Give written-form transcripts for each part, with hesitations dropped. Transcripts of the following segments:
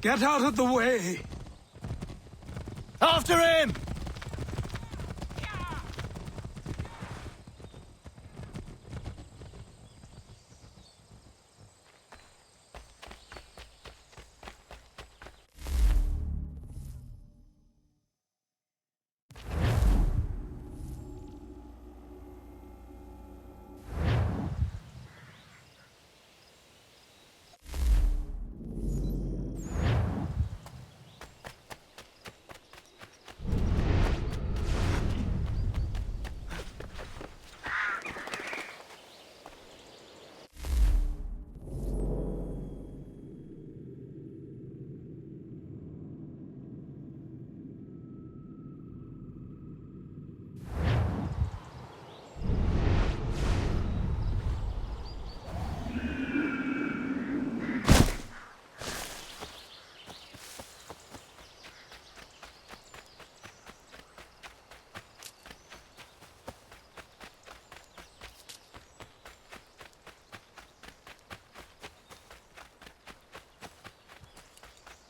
Get out of the way! After him!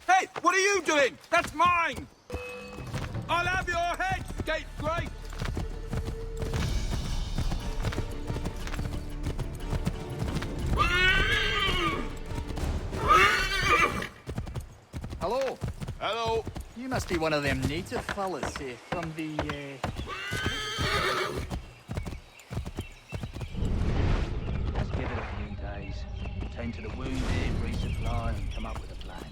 Hey, what are you doing? That's mine! I'll have your head, scapegrace! Hello. Hello. You must be one of them native fellas from the, Let's give it a few days. Tend to the wounded, resupply, and come up with a plan.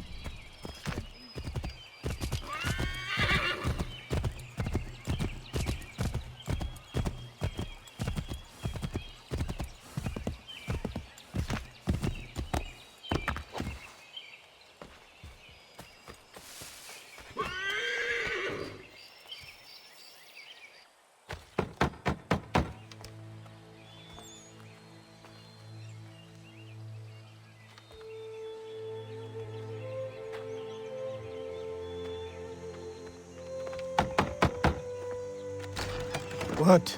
What?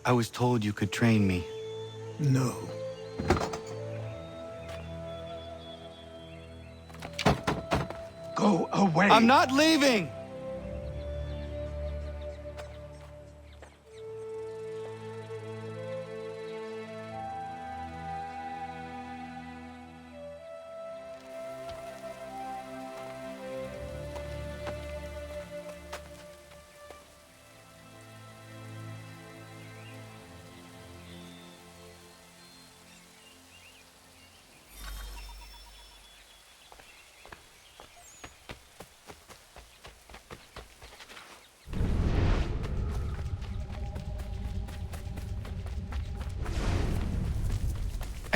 I was told you could train me. No. Go away! I'm not leaving!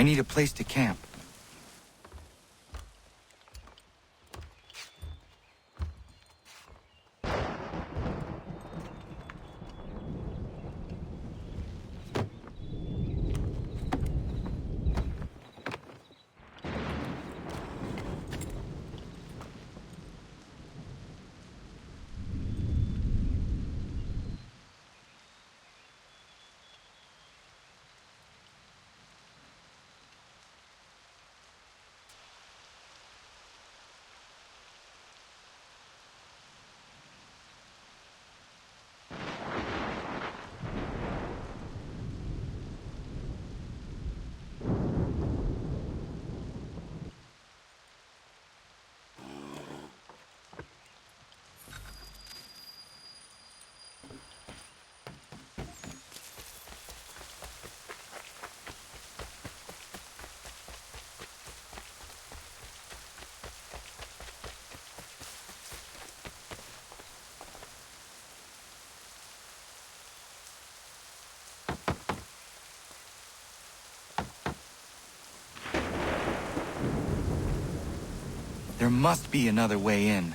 I need a place to camp. There must be another way in.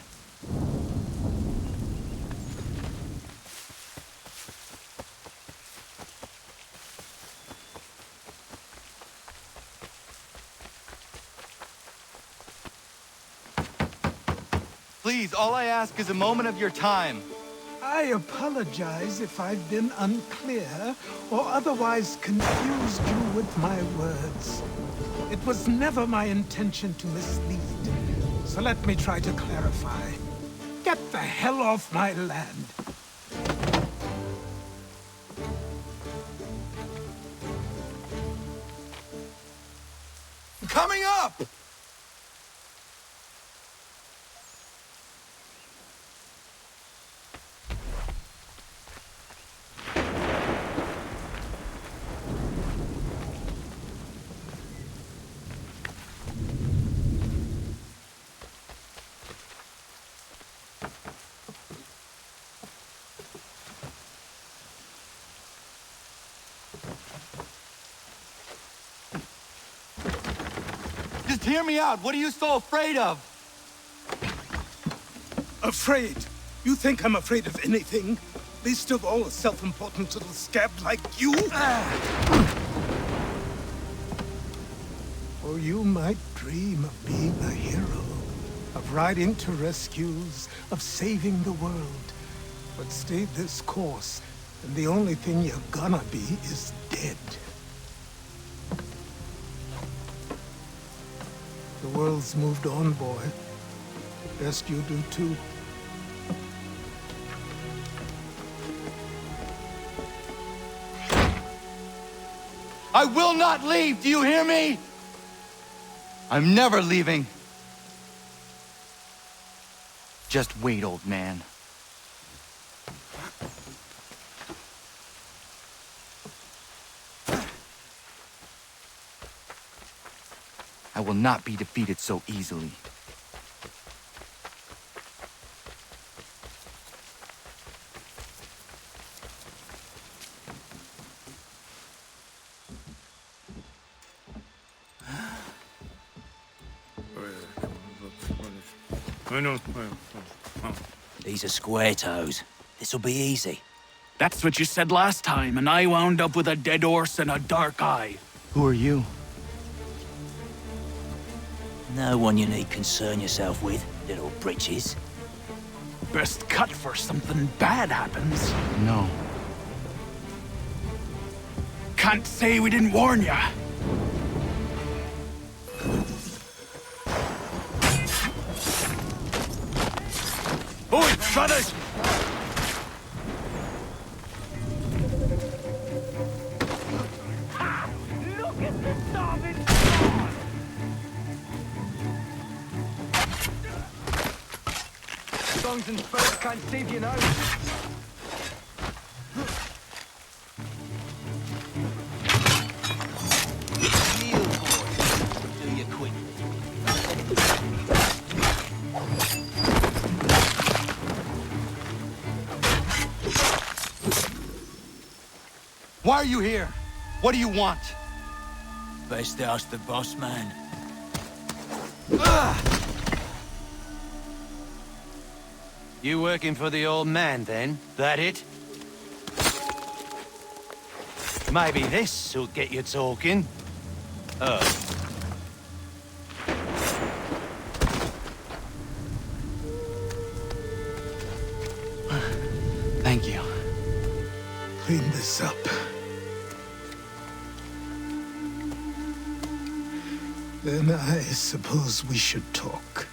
Please, all I ask is a moment of your time. I apologize if I've been unclear or otherwise confused you with my words. It was never my intention to mislead, so let me try to clarify. Get the hell off my land. Coming up! Just hear me out. What are you so afraid of? Afraid? You think I'm afraid of anything? Least of all a self-important little scab like you? Or you might dream of being a hero, of riding to rescues, of saving the world. But stay this course, and the only thing you're gonna be is dead. The world's moved on, boy. Best you do too. I will not leave, do you hear me? I'm never leaving. Just wait, old man. I will not be defeated so easily. These are square toes. This'll be easy. That's what you said last time, and I wound up with a dead horse and a dark eye. Who are you? No one you need concern yourself with, little britches. Best cut for something bad happens. No. Can't say we didn't warn ya. Oi, brothers! Look at the starving songs and spurs can't save you now. Real boy, do you quickly. Why are you here? What do you want? Best ask the boss man. You working for the old man, then? That it? Maybe this'll get you talking. Oh. Thank you. Clean this up. Then I suppose we should talk.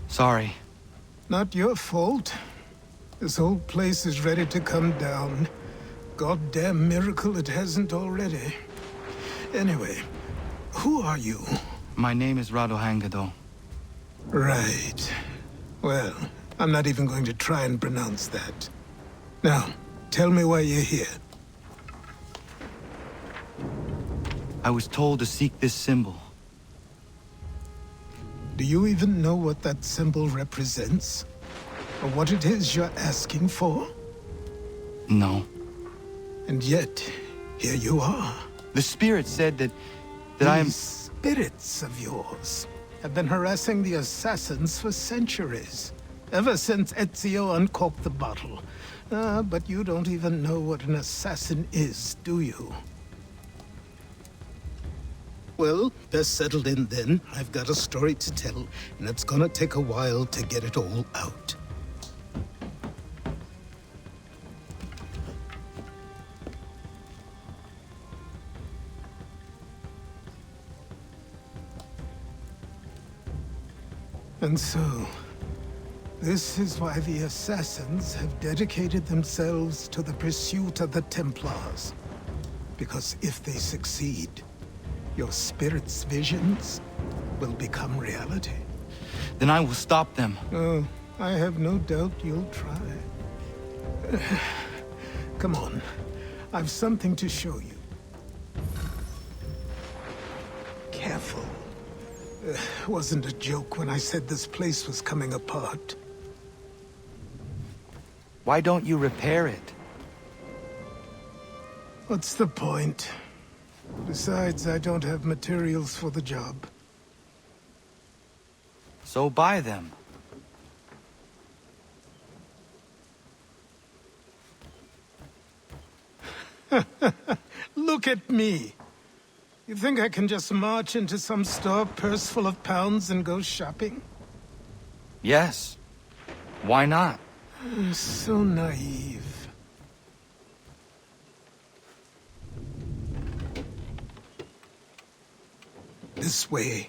Sorry. Not your fault. This whole place is ready to come down. Goddamn miracle it hasn't already. Anyway, who are you? My name is Rado Hangado. Right. Well, I'm not even going to try and pronounce that. Now, tell me why you're here. I was told to seek this symbol. Do you even know what that symbol represents? Or what it is you're asking for? No. And yet, here you are. The spirit said that I am... These spirits of yours have been harassing the assassins for centuries. Ever since Ezio uncorked the bottle. But you don't even know what an assassin is, do you? Well, best settled in then. I've got a story to tell, and it's gonna take a while to get it all out. And so, this is why the Assassins have dedicated themselves to the pursuit of the Templars. Because if they succeed, your spirit's visions will become reality. Then I will stop them. Oh, I have no doubt you'll try. Come on, I've something to show you. Careful. Wasn't a joke when I said this place was coming apart. Why don't you repair it? What's the point? Besides, I don't have materials for the job. So buy them. Look at me! You think I can just march into some store, purse full of pounds, and go shopping? Yes. Why not? So naive. This way.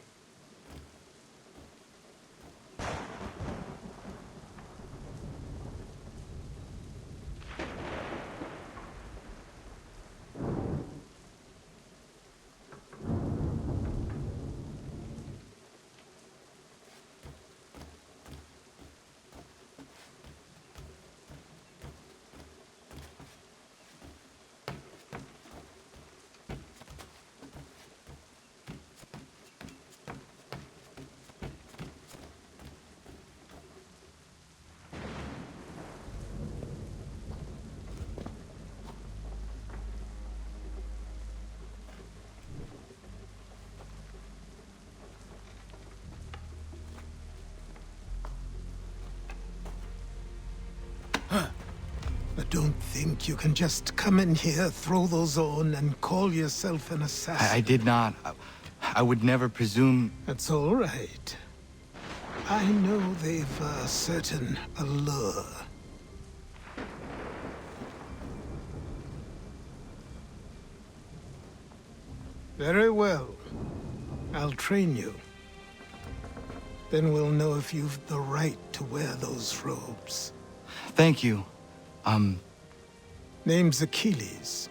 I don't think you can just come in here, throw those on, and call yourself an assassin. I did not. I would never presume... That's all right. I know they've a certain allure. Very well. I'll train you. Then we'll know if you've the right to wear those robes. Thank you. Name's Achilles.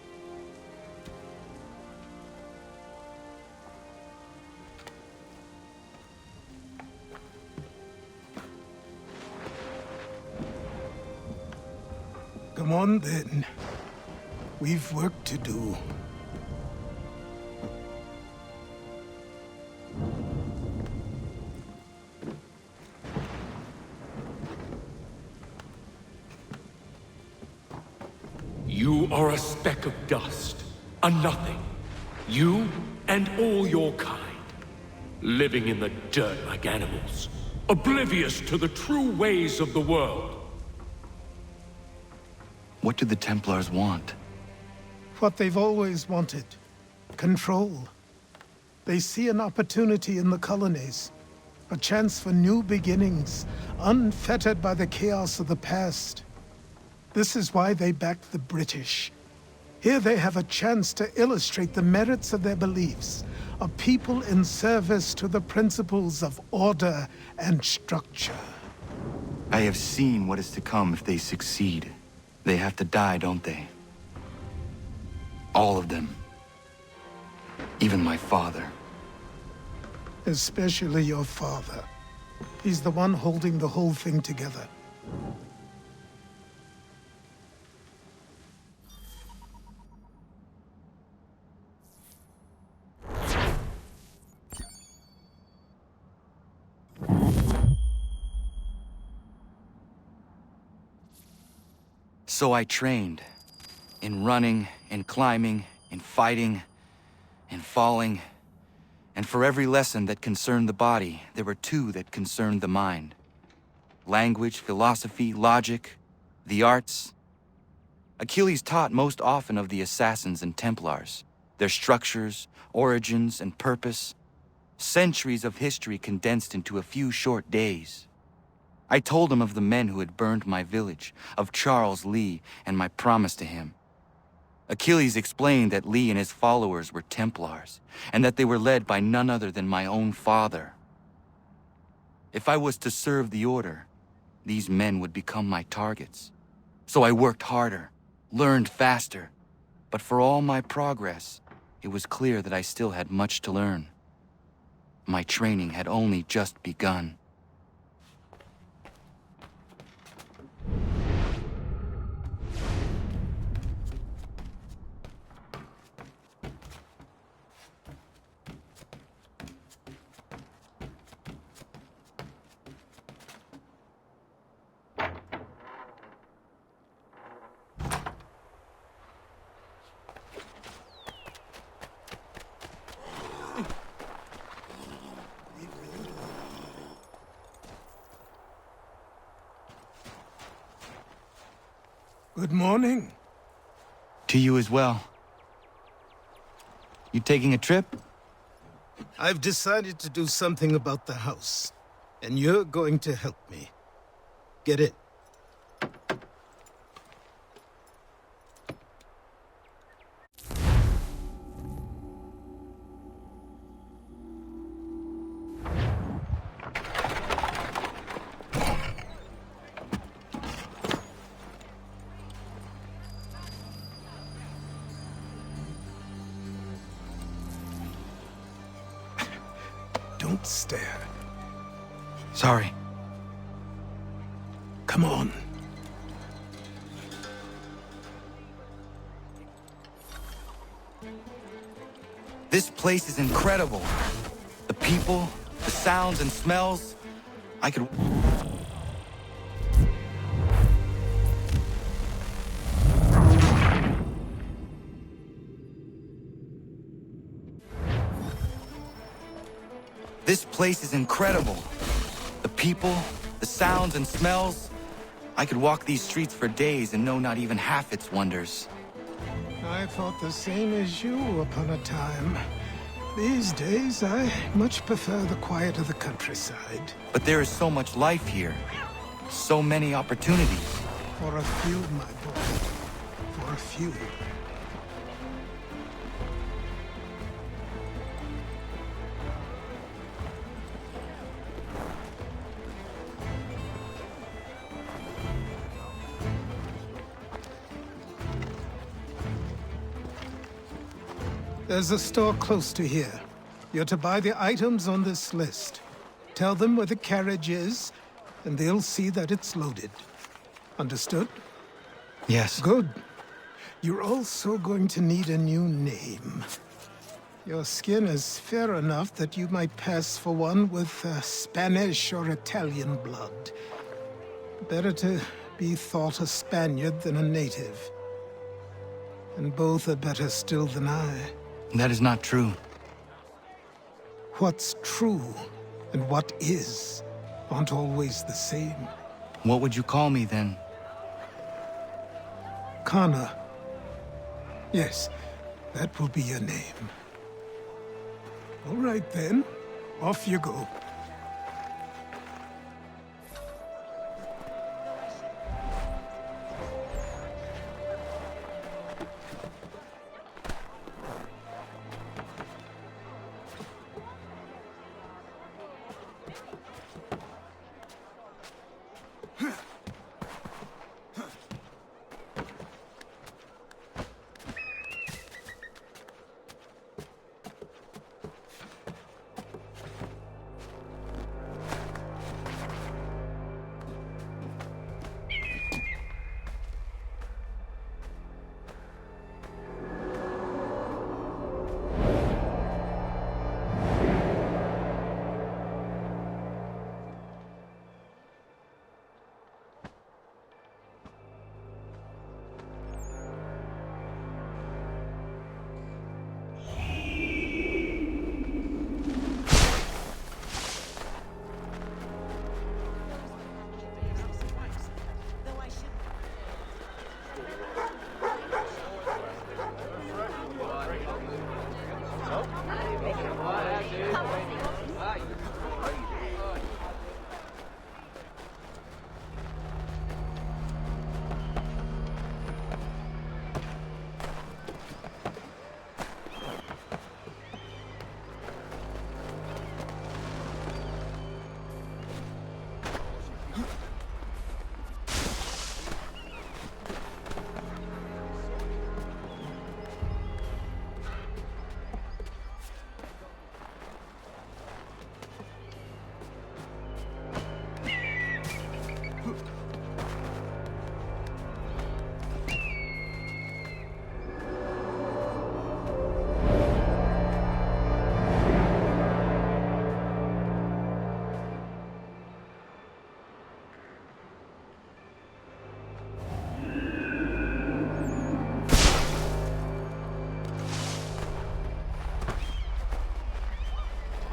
Come on, then. We've work to do. You are a speck of dust, a nothing. You and all your kind, living in the dirt like animals, oblivious to the true ways of the world. What do the Templars want? What they've always wanted. Control. They see an opportunity in the colonies. A chance for new beginnings, unfettered by the chaos of the past. This is why they backed the British. Here they have a chance to illustrate the merits of their beliefs. A people in service to the principles of order and structure. I have seen what is to come if they succeed. They have to die, don't they? All of them. Even my father. Especially your father. He's the one holding the whole thing together. So I trained. In running, in climbing, in fighting, in falling. And for every lesson that concerned the body, there were two that concerned the mind. Language, philosophy, logic, the arts. Achilles taught most often of the assassins and Templars, their structures, origins, and purpose. Centuries of history condensed into a few short days. I told him of the men who had burned my village, of Charles Lee, and my promise to him. Achilles explained that Lee and his followers were Templars, and that they were led by none other than my own father. If I was to serve the order, these men would become my targets. So I worked harder, learned faster, but for all my progress, it was clear that I still had much to learn. My training had only just begun. Good morning. To you as well. You taking a trip? I've decided to do something about the house, and you're going to help me. Get it? Don't stare. Sorry. Come on. This place is incredible. The people, the sounds and smells. I could... This place is incredible. The people, the sounds and smells. I could walk these streets for days and know not even half its wonders. I thought the same as you upon a time. These days, I much prefer the quiet of the countryside. But there is so much life here. So many opportunities. For a few, my boy. For a few. There's a store close to here. You're to buy the items on this list. Tell them where the carriage is, and they'll see that it's loaded. Understood? Yes. Good. You're also going to need a new name. Your skin is fair enough that you might pass for one with Spanish or Italian blood. Better to be thought a Spaniard than a native. And both are better still than I. That is not true. What's true and what is aren't always the same. What would you call me then? Kana. Yes, that will be your name. All right then, off you go.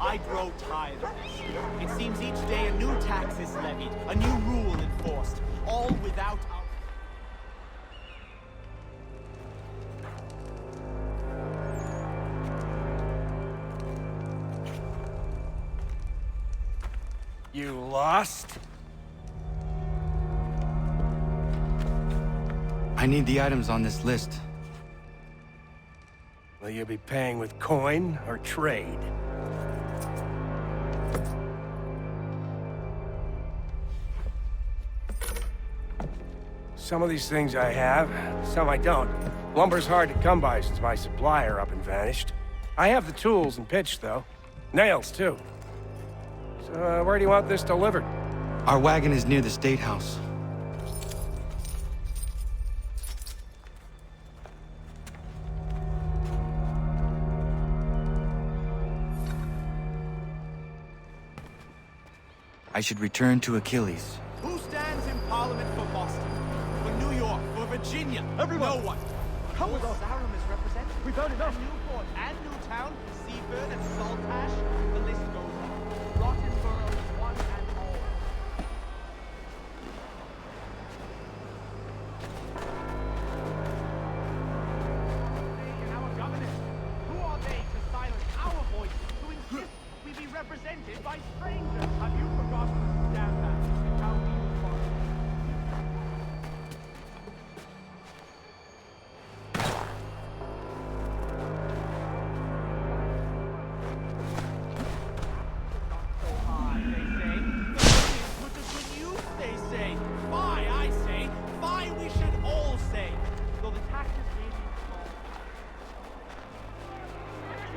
I grow tired of this. It seems each day a new tax is levied, a new rule enforced, all without our... You lost? I need the items on this list. Will you be paying with coin or trade? Some of these things I have, some I don't. Lumber's hard to come by since my supplier up and vanished. I have the tools and pitch, though. Nails, too. So, where do you want this delivered? Our wagon is near the State House. I should return to Achilles. Who stands in Parliament for Boston? For New York? For Virginia? Everyone! No one. Come with us! Sarum is represented. We've heard enough! Newport and Newtown, Seaford and Saltash, the list goes on. Rottenborough, one and all. Why, stranger, have you forgotten to stand back and how we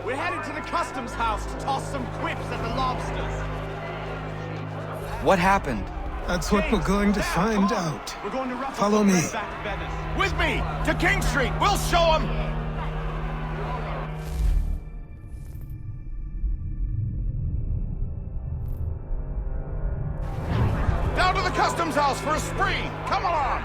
We're headed to the customs house to toss some quips at the lobsters. What happened? That's what we're going to find out. We're going to ruffle Follow some me. red-backed feathers. With me! To King Street! We'll show them! Down to the customs house for a spree! Come along!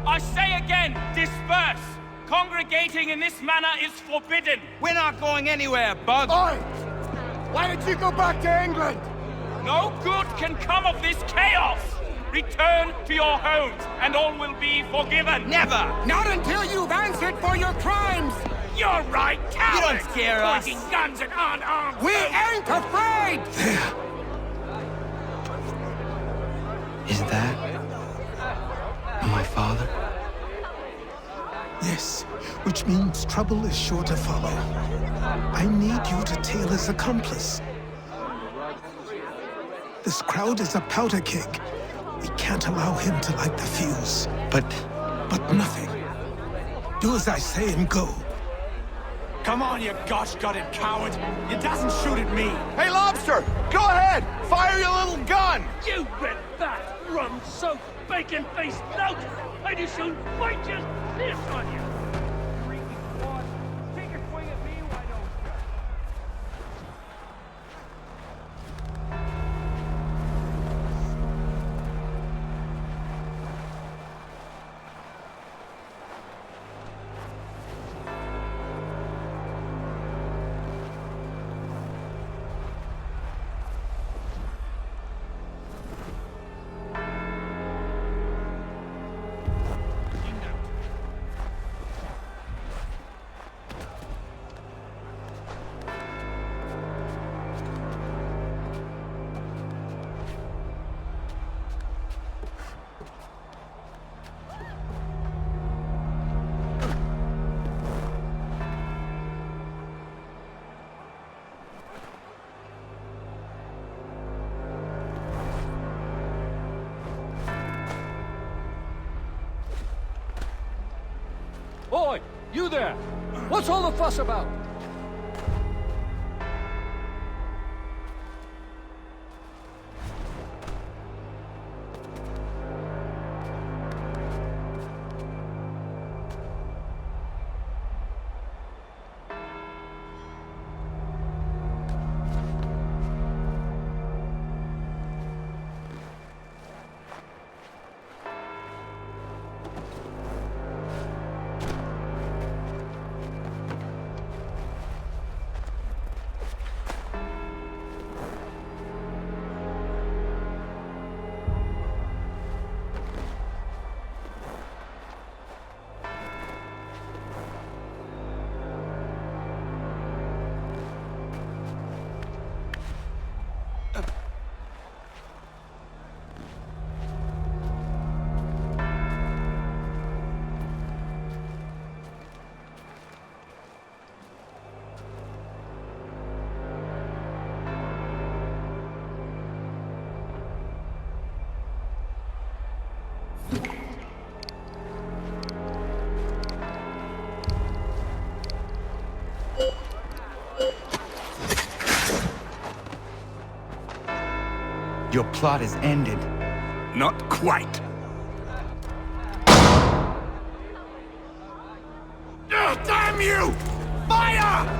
I say again, disperse! Congregating in this manner is forbidden! We're not going anywhere, Bug. Oi! Why did you go back to England? No good can come of this chaos! Return to your homes, and all will be forgiven! Never! Not until you've answered for your crimes! You're right, cowards! don't scare us. Pointing guns at unarmed We folk. ain't afraid! There. Is that my father? Yes, which means trouble is sure to follow. I need you to tail his accomplice. This crowd is a powder keg. We can't allow him to light the fuse. But But nothing. Do as I say and go. Come on, you gosh-gutted coward! You doesn't shoot at me! Hey, Lobster! Go ahead! Fire your little gun! You red bat, rum-soaked, bacon-faced lout! I'd as soon fight just this on you! Take a swing at me, why don't you? Oi, you there! What's all the fuss about? Your plot is ended. Not quite. Damn you! Fire!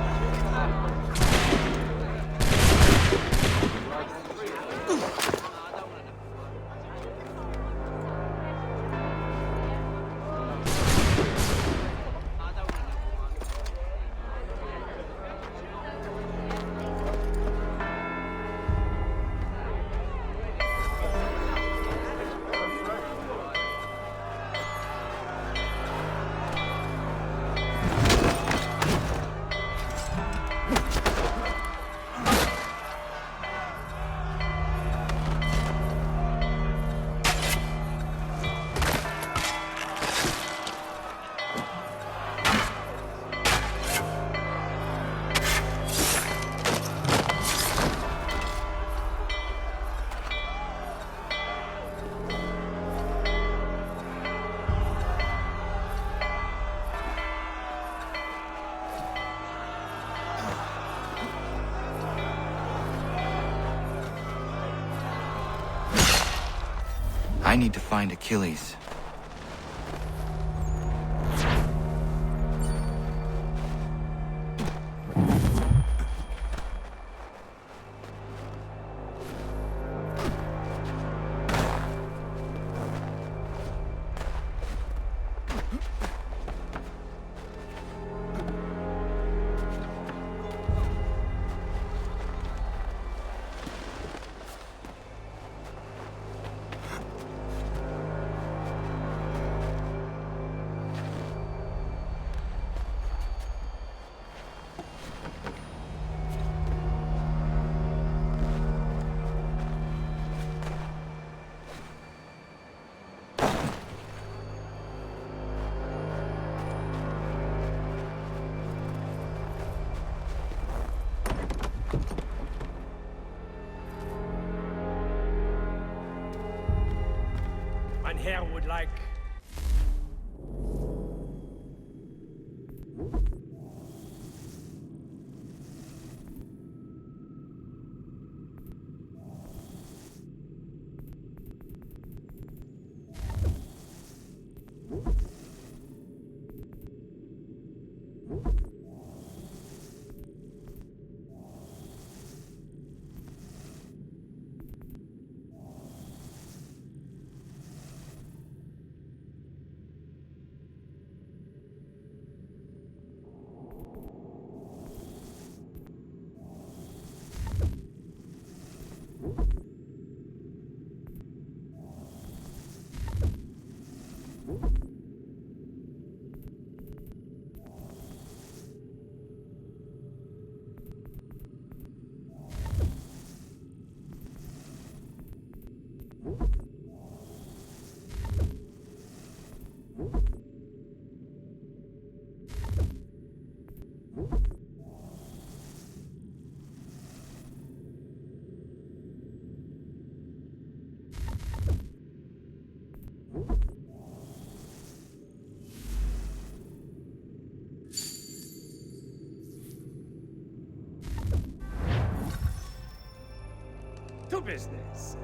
I need to find Achilles. Mein Herr would like... To business.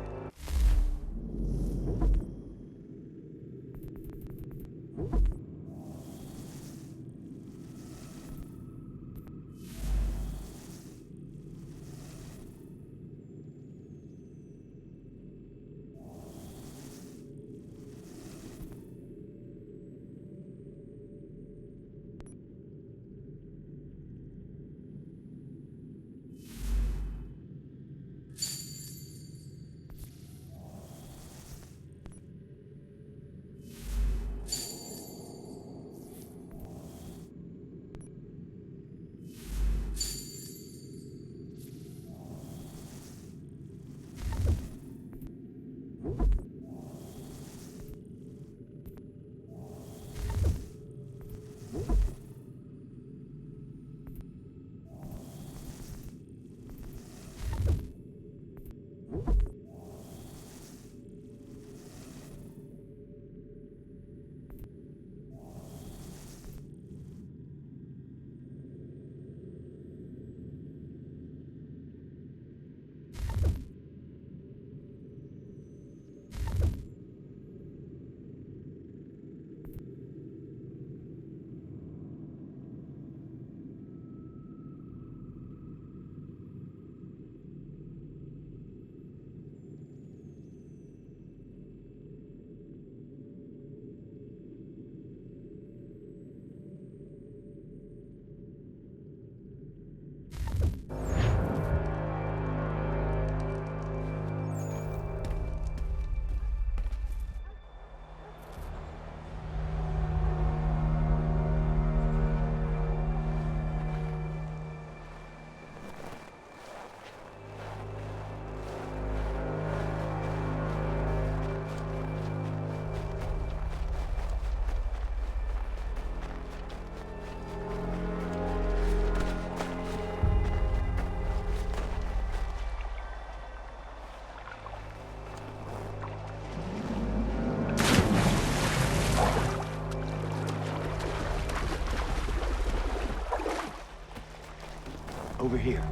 Over here.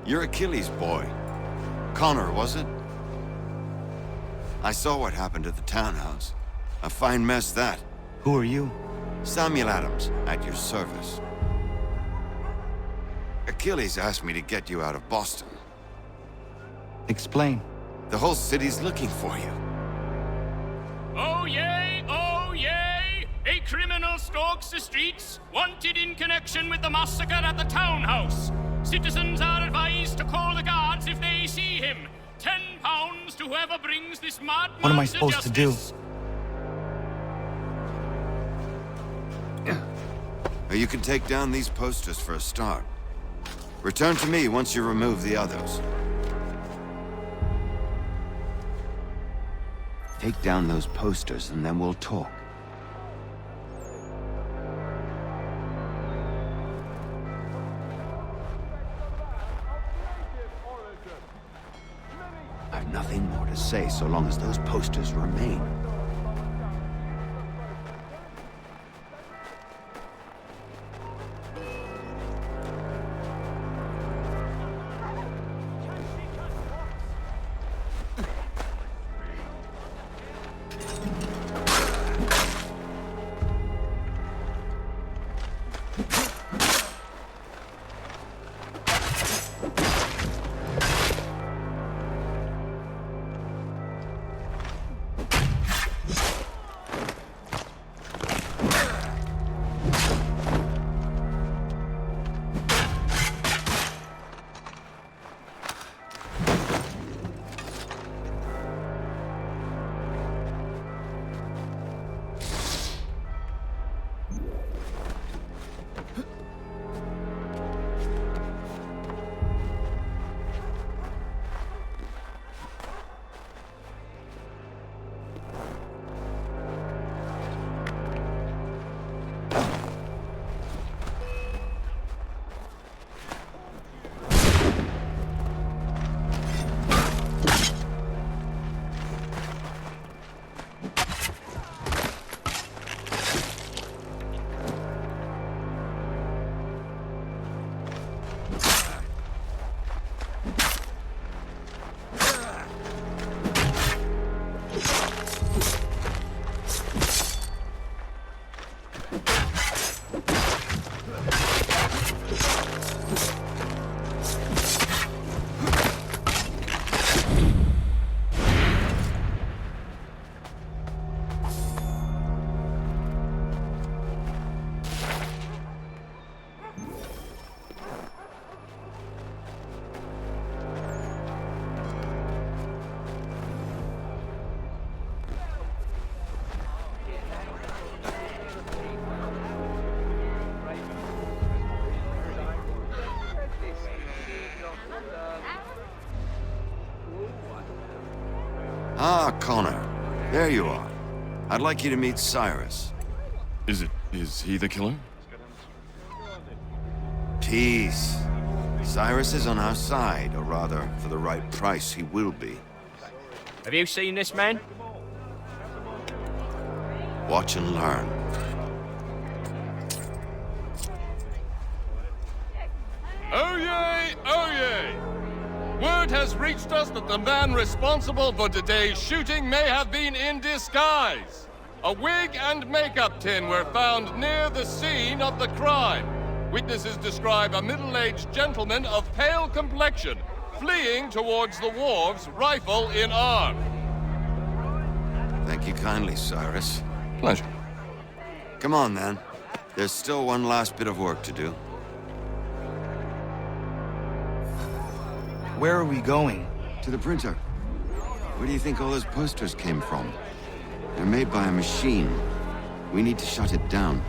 You're Achilles' boy. Connor, was it? I saw what happened at the townhouse. A fine mess, that. Who are you? Samuel Adams, at your service. Achilles asked me to get you out of Boston. Explain. The whole city's looking for you. Oh yay, oh yay! A criminal stalks the streets, wanted in connection with the massacre at the townhouse. Citizens are advised to call the guards if they see him. £10 to whoever brings this madman. What am I supposed to do? You can take down these posters for a start. Return to me once you remove the others. Take down those posters and then we'll talk. I've nothing more to say so long as those posters remain. Ah, Connor. There you are. I'd like you to meet Cyrus. Is he the killer? Peace. Cyrus is on our side, or rather, for the right price, he will be. Have you seen this man? Watch and learn. Oh yay! Oh yay! Word has reached us that the man responsible for today's shooting may have been in disguise. A wig and makeup tin were found near the scene of the crime. Witnesses describe a middle-aged gentleman of pale complexion fleeing towards the wharves, rifle in arm. Thank you kindly, Cyrus. Pleasure. Come on, then. There's still one last bit of work to do. Where are we going? To the printer. Where do you think all those posters came from? They're made by a machine. We need to shut it down.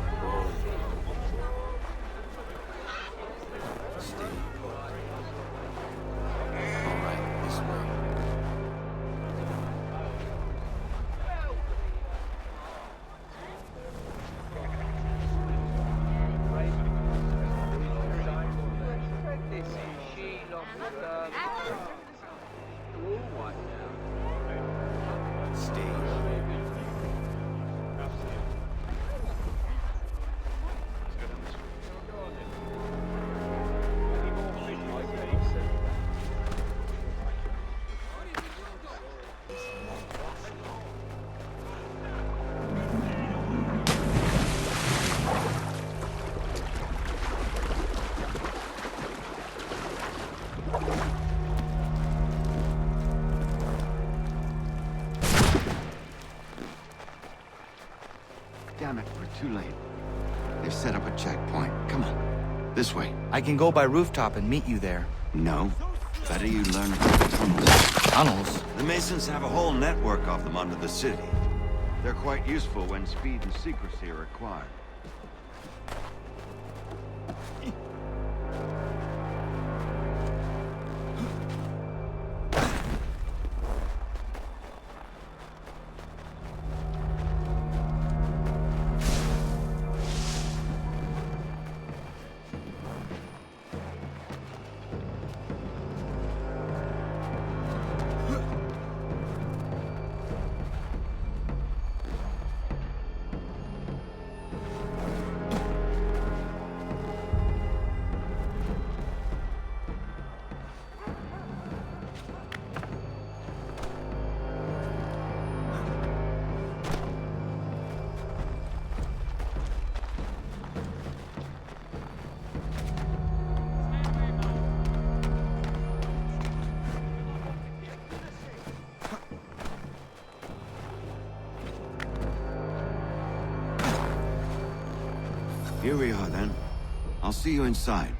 Damn it, we're too late. They've set up a checkpoint. Come on, this way. I can go by rooftop and meet you there. No. Better you learn about the tunnels. Tunnels? The Masons have a whole network of them under the city. They're quite useful when speed and secrecy are required. Here we are, then. I'll see you inside.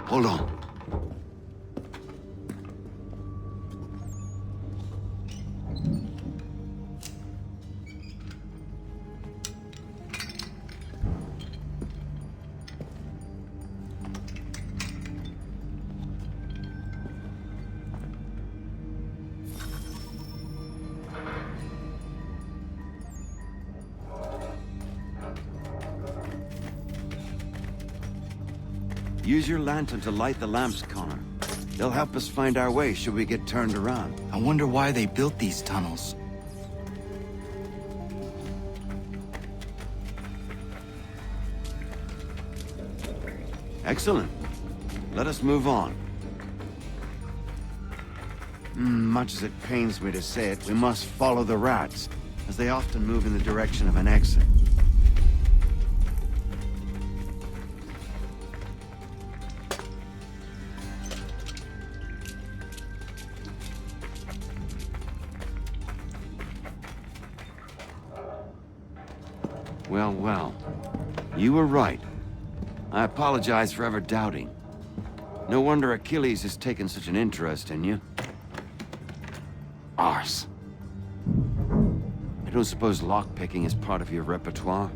Hold on. Use your lantern to light the lamps, Connor. They'll help us find our way should we get turned around. I wonder why they built these tunnels. Excellent. Let us move on. Much as it pains me to say it, we must follow the rats, as they often move in the direction of an exit. Well, well. You were right. I apologize for ever doubting. No wonder Achilles has taken such an interest in you. Arse. I don't suppose lockpicking is part of your repertoire?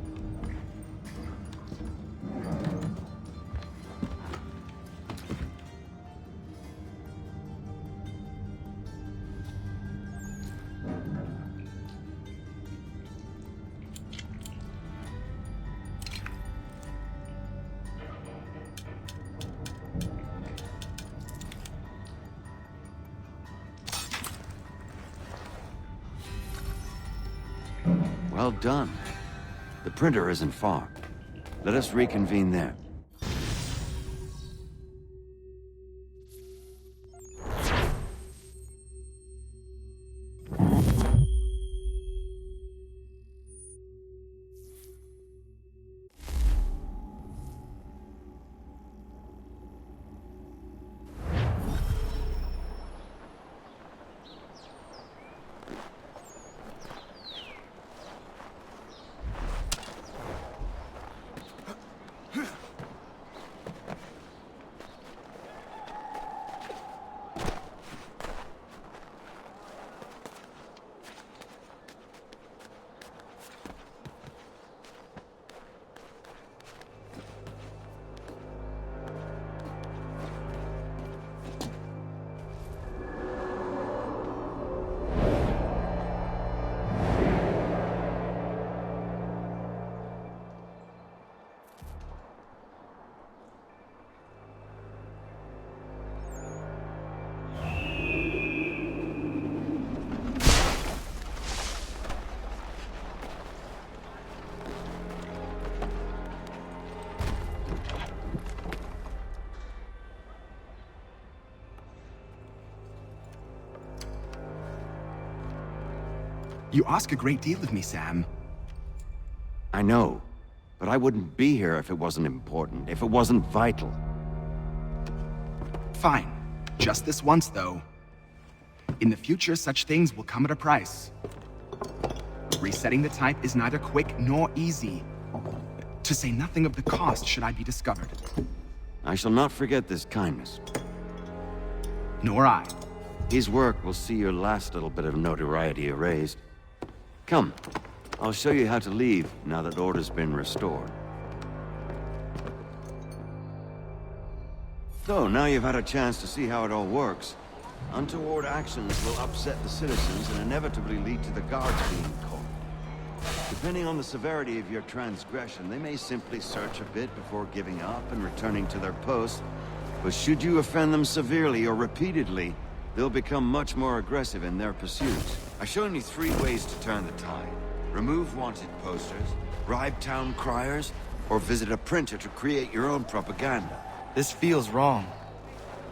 Well done. The printer isn't far. Let us reconvene there. You ask a great deal of me, Sam. I know, but I wouldn't be here if it wasn't important, if it wasn't vital. Fine. Just this once, though. In the future, such things will come at a price. Resetting the type is neither quick nor easy. To say nothing of the cost should I be discovered. I shall not forget this kindness. Nor I. His work will see your last little bit of notoriety erased. Come, I'll show you how to leave now that order's been restored. So, now you've had a chance to see how it all works. Untoward actions will upset the citizens and inevitably lead to the guards being caught. Depending on the severity of your transgression, they may simply search a bit before giving up and returning to their posts. But should you offend them severely or repeatedly, they'll become much more aggressive in their pursuits. I've shown you 3 ways to turn the tide. Remove wanted posters, bribe town criers, or visit a printer to create your own propaganda. This feels wrong.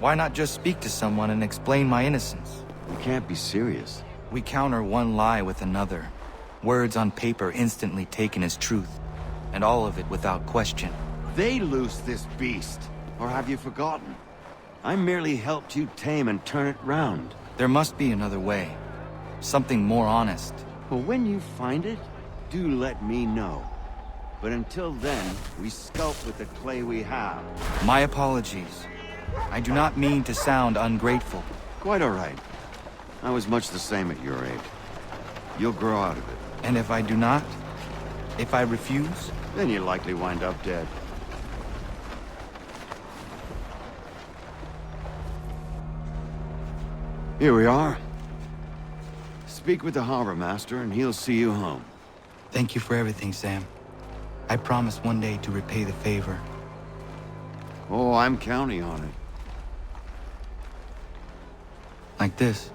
Why not just speak to someone and explain my innocence? You can't be serious. We counter one lie with another. Words on paper instantly taken as truth. And all of it without question. They loose this beast. Or have you forgotten? I merely helped you tame and turn it round. There must be another way. Something more honest. Well, when you find it, do let me know. But until then, we sculpt with the clay we have. My apologies. I do not mean to sound ungrateful. Quite all right. I was much the same at your age. You'll grow out of it. And if I do not? If I refuse? Then you'll likely wind up dead. Here we are. Speak with the harbor master and he'll see you home. Thank you for everything, Sam. I promise one day to repay the favor. Oh, I'm counting on it. Like this.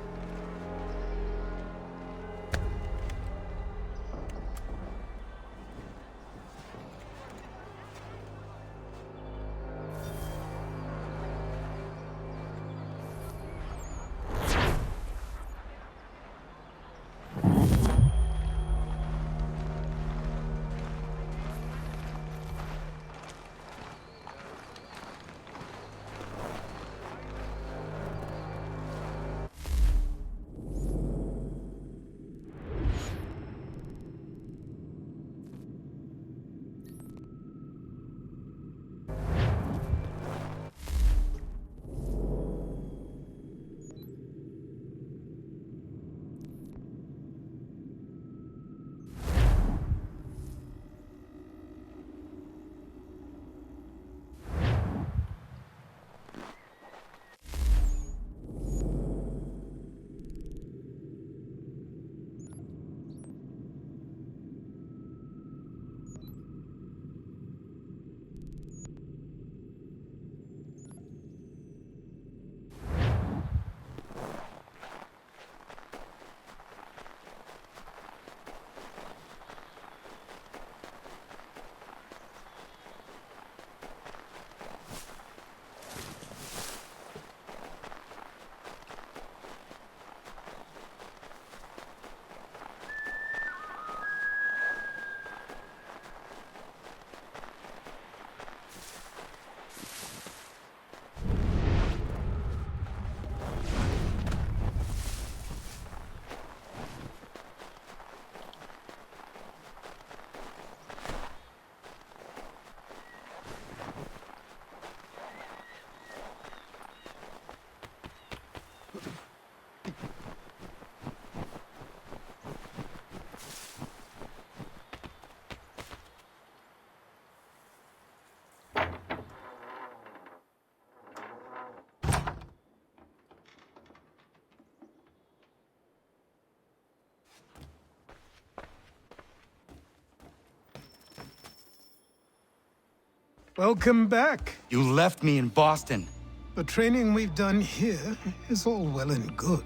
Welcome back. You left me in Boston. The training we've done here is all well and good,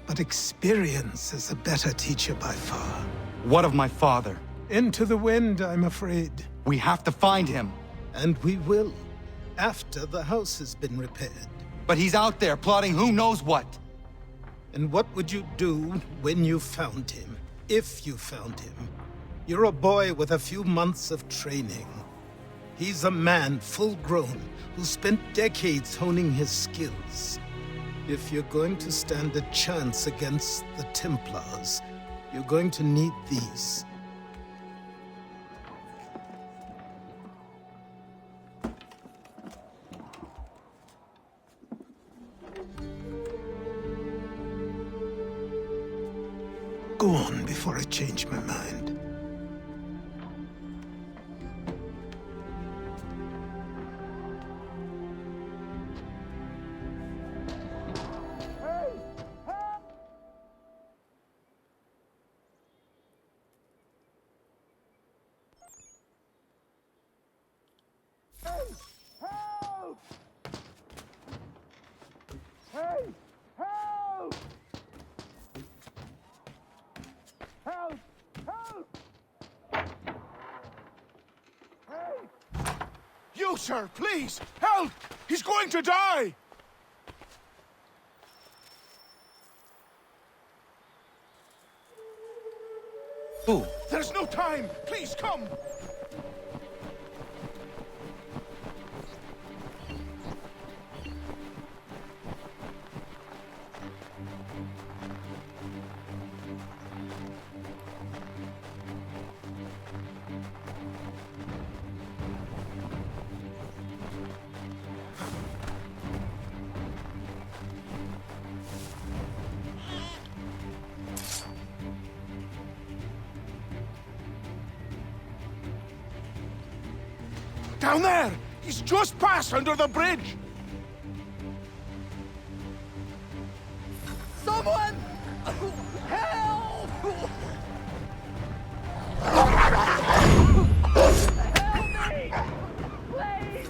but experience is a better teacher by far. What of my father? Into the wind, I'm afraid. We have to find him. And we will, after the house has been repaired. But he's out there plotting who knows what. And what would you do when you found him? if you found him. You're a boy with a few months of training. He's a man full grown who spent decades honing his skills. If you're going to stand a chance against the Templars, you're going to need these. Go on before I change my mind. You, sir, please, help! He's going to die! Who? There's no time! Please, come! Down there! He's just passed under the bridge! Someone! Help! Help me! Please!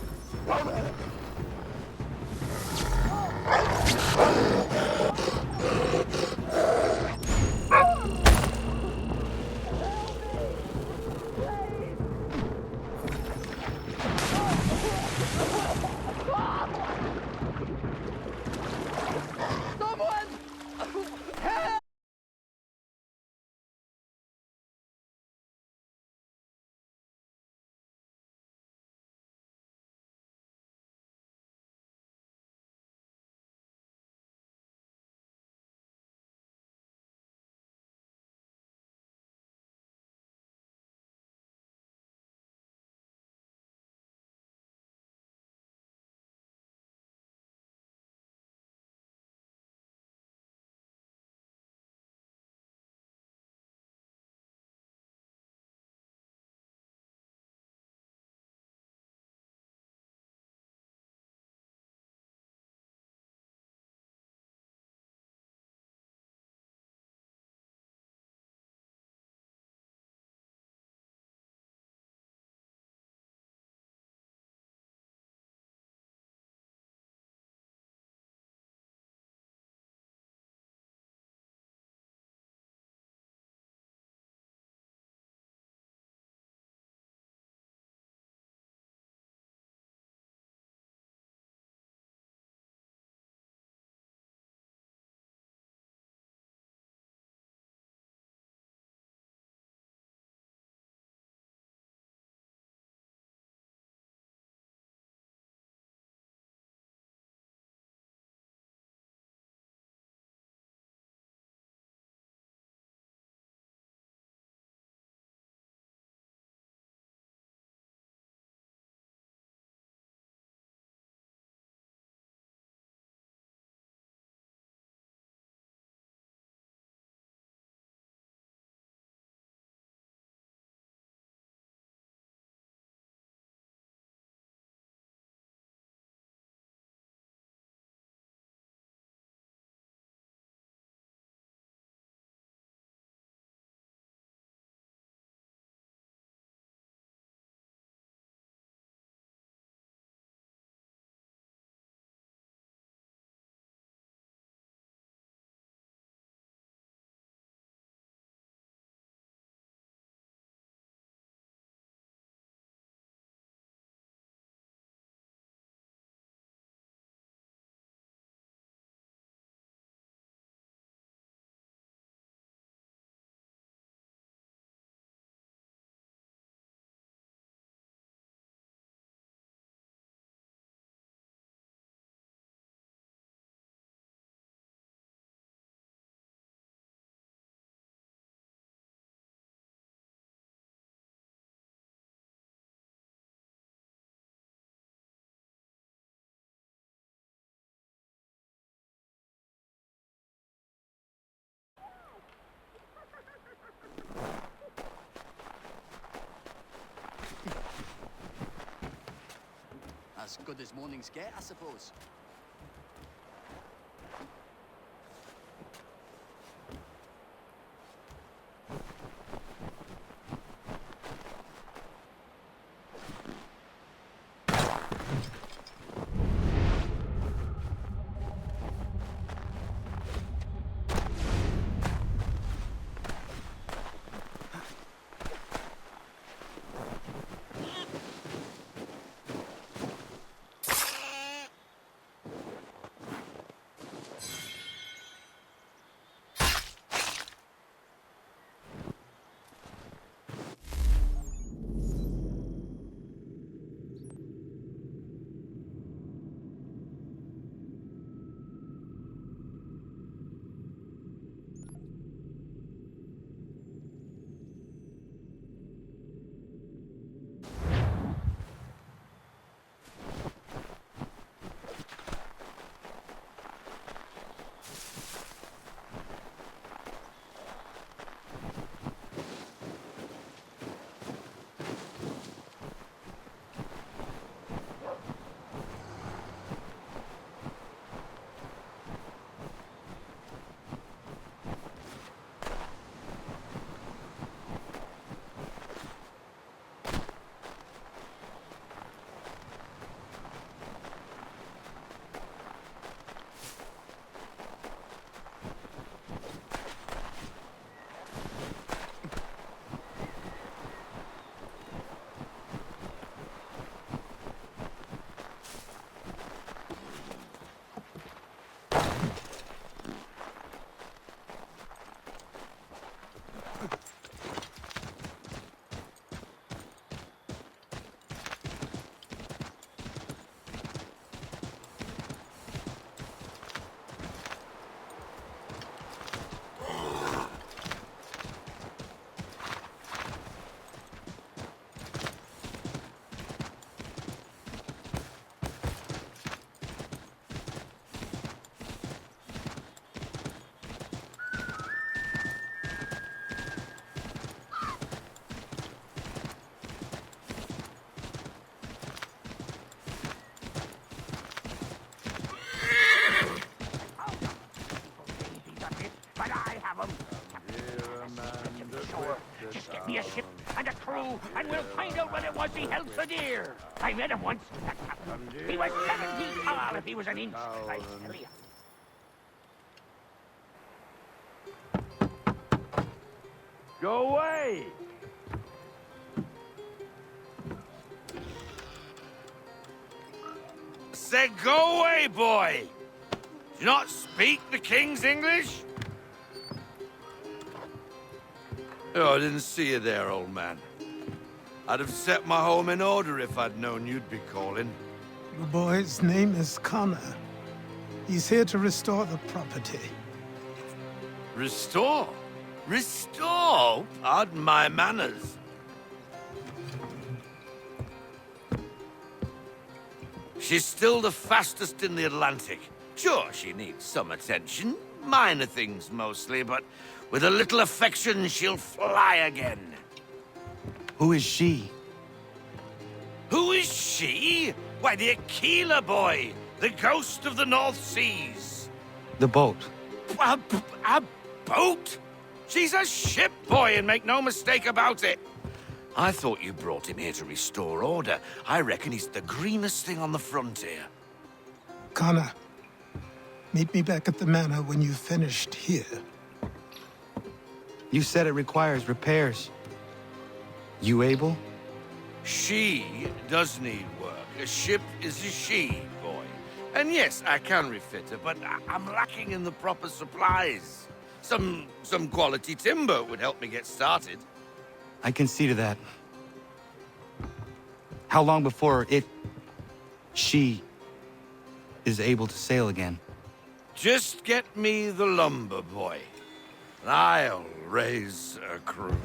As good as mornings get, I suppose. But I have them. Just get me a ship and a crew, and we'll find out what it was he held so dear. I met him once. That captain. He was 7 feet tall if he was an inch. I tell you. Go away! Said go away, boy! Do you not speak the King's English? Oh, I didn't see you there, old man. I'd have set my home in order if I'd known you'd be calling. The boy's name is Connor. He's here to restore the property. Restore? Restore? Pardon my manners. She's still the fastest in the Atlantic. Sure, she needs some attention. Minor things mostly, but with a little affection, she'll fly again. Who is she? Who is she? Why, the Aquila boy, the ghost of the North Seas. The boat. A boat? She's a ship boy, and make no mistake about it. I thought you brought him here to restore order. I reckon he's the greenest thing on the frontier. Connor, meet me back at the manor when you've finished here. You said it requires repairs. You able? She does need work. A ship is a she, boy. And yes, I can refit her, but I'm lacking in the proper supplies. Some quality timber would help me get started. I can see to that. How long before she is able to sail again? Just get me the lumber, boy. And I'll raise a crew.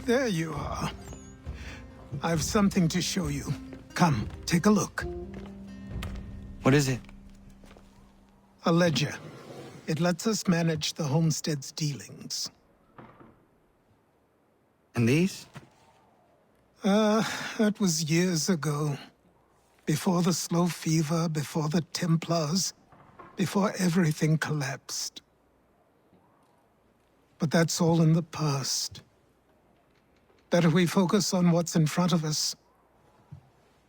There you are. I've something to show you. Come, take a look. What is it? A ledger. It lets us manage the homestead's dealings. And these? That was years ago. Before the slow fever, before the Templars, before everything collapsed. But that's all in the past. Better we focus on what's in front of us.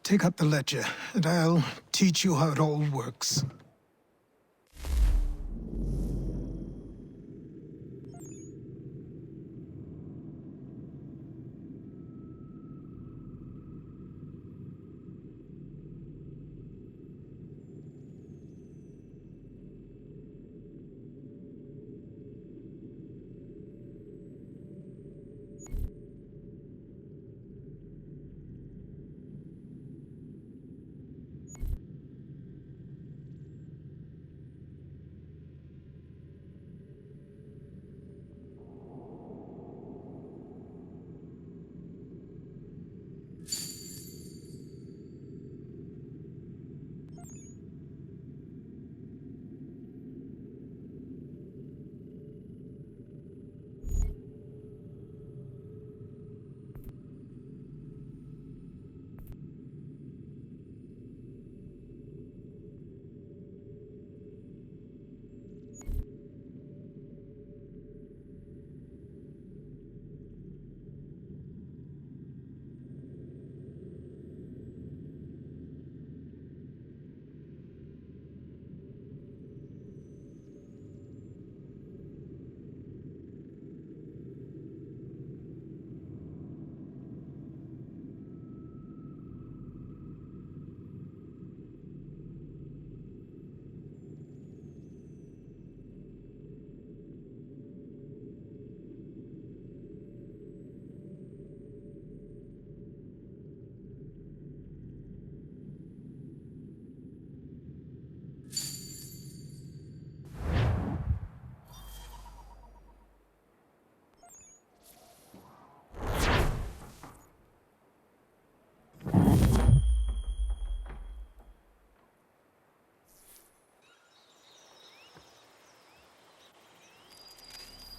Take up the ledger, and I'll teach you how it all works.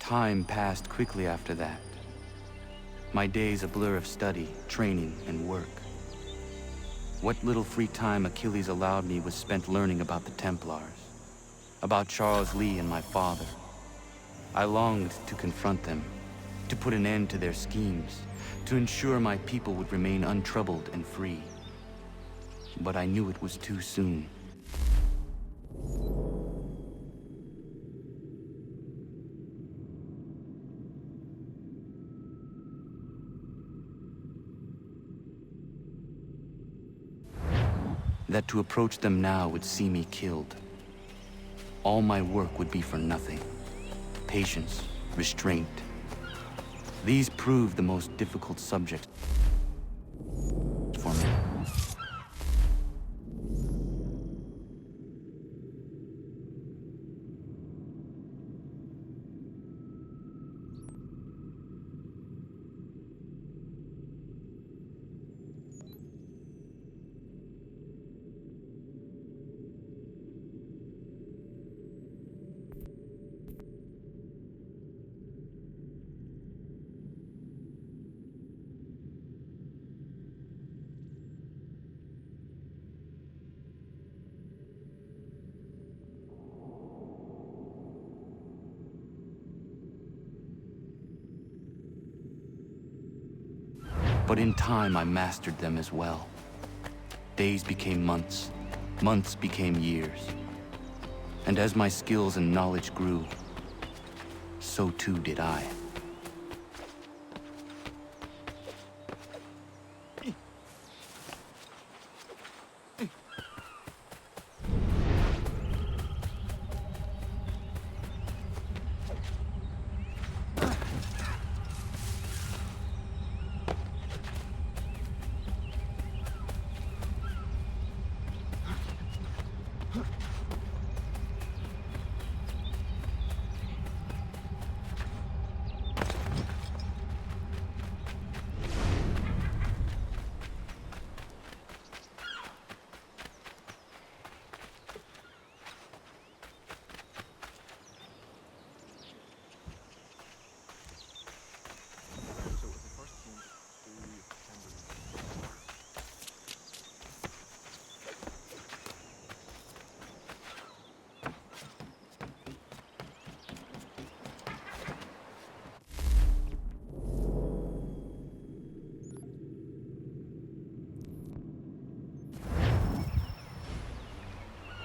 Time passed quickly after that. My days a blur of study, training, and work. What little free time Achilles allowed me was spent learning about the Templars, about Charles Lee and my father. I longed to confront them, to put an end to their schemes, to ensure my people would remain untroubled and free. But I knew it was too soon. That to approach them now would see me killed. All my work would be for nothing. Patience, restraint. These proved the most difficult subjects for me. But in time, I mastered them as well. Days became months, months became years. And as my skills and knowledge grew, so too did I.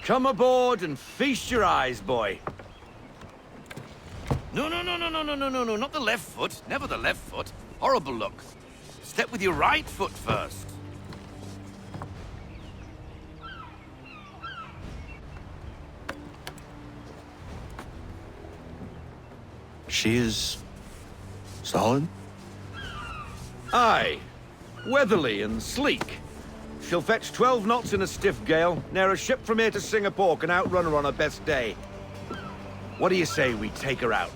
Come aboard and feast your eyes, boy. No, not the left foot. Never the left foot. Horrible look. Step with your right foot first. She is... solid? Aye. Weatherly and sleek. She'll fetch 12 knots in a stiff gale, near a ship from here to Singapore can outrun her on her best day. What do you say we take her out?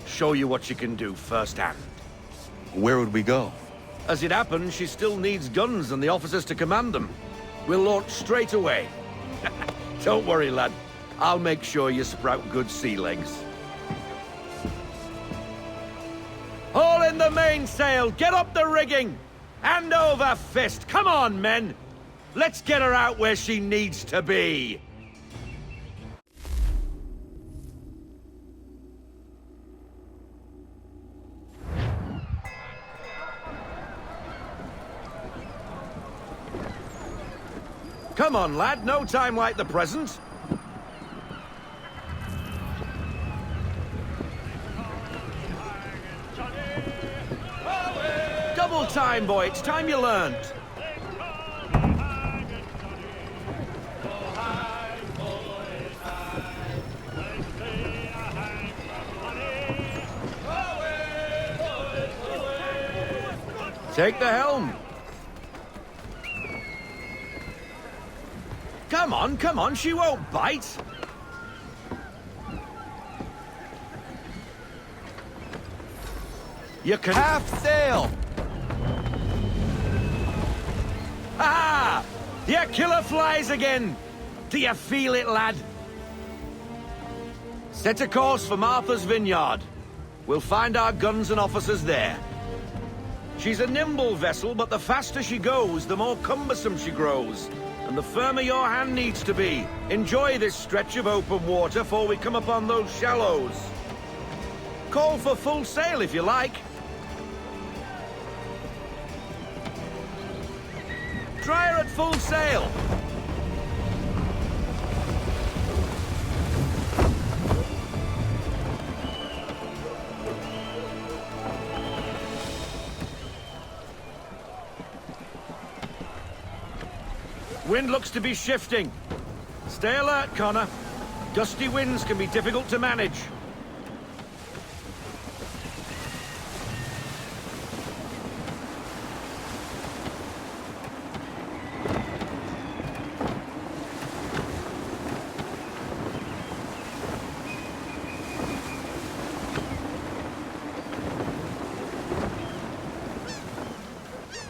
Show you what she can do firsthand. Where would we go? As it happens, she still needs guns and the officers to command them. We'll launch straight away. Don't worry, lad. I'll make sure you sprout good sea legs. Haul in the mainsail! Get up the rigging! Hand over fist! Come on, men! Let's get her out where she needs to be! Come on, lad. No time like the present. Double time, boy. It's time you learned. Take the helm. Come on, she won't bite. You can half sail. Ah! Your killer flies again. Do you feel it, lad? Set a course for Martha's Vineyard. We'll find our guns and officers there. She's a nimble vessel, but the faster she goes, the more cumbersome she grows. And the firmer your hand needs to be. Enjoy this stretch of open water before we come upon those shallows. Call for full sail if you like. Try her at full sail. Wind looks to be shifting. Stay alert, Connor. Gusty winds can be difficult to manage.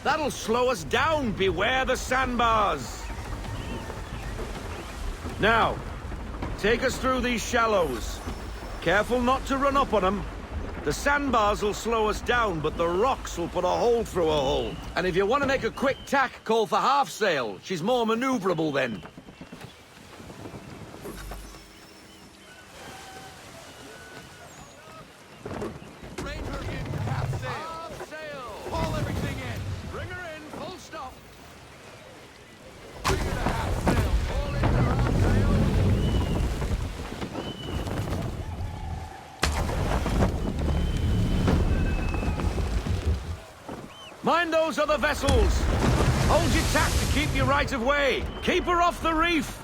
That'll slow us down. Beware the sandbars. Now, take us through these shallows. Careful not to run up on them. The sandbars will slow us down, but the rocks will put a hole through a hull. And if you want to make a quick tack, call for half sail. She's more maneuverable then. Rein her in, half sail. Half sail. Haul everything in. Bring her in, full stop. Bring her to half sail. Haul into half sail. Mind those other vessels. Hold your tack to keep your right of way. Keep her off the reef.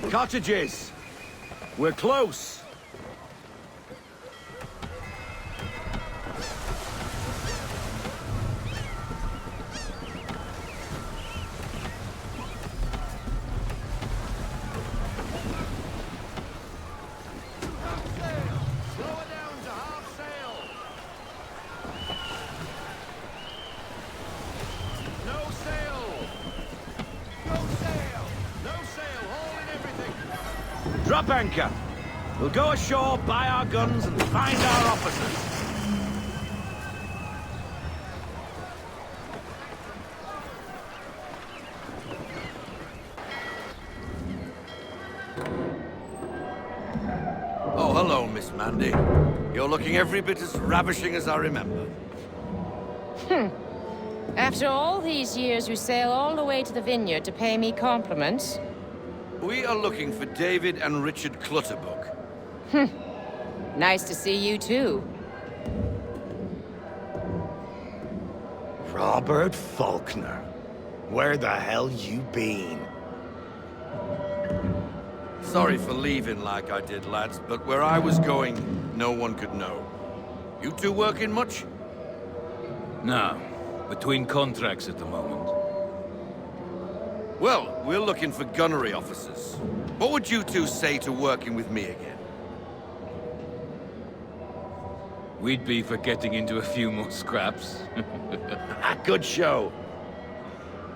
Cottages! We're close! Drop anchor. We'll go ashore, buy our guns, and find our officers. Oh, hello, Miss Mandy. You're looking every bit as ravishing as I remember. After all these years, you sail all the way to the vineyard to pay me compliments? We are looking for David and Richard Clutterbuck. Nice to see you, too. Robert Faulkner. Where the hell you been? Sorry for leaving like I did, lads, but where I was going, no one could know. You two working much? No. Between contracts at the moment. Well, we're looking for gunnery officers. What would you two say to working with me again? We'd be for getting into a few more scraps. Good show.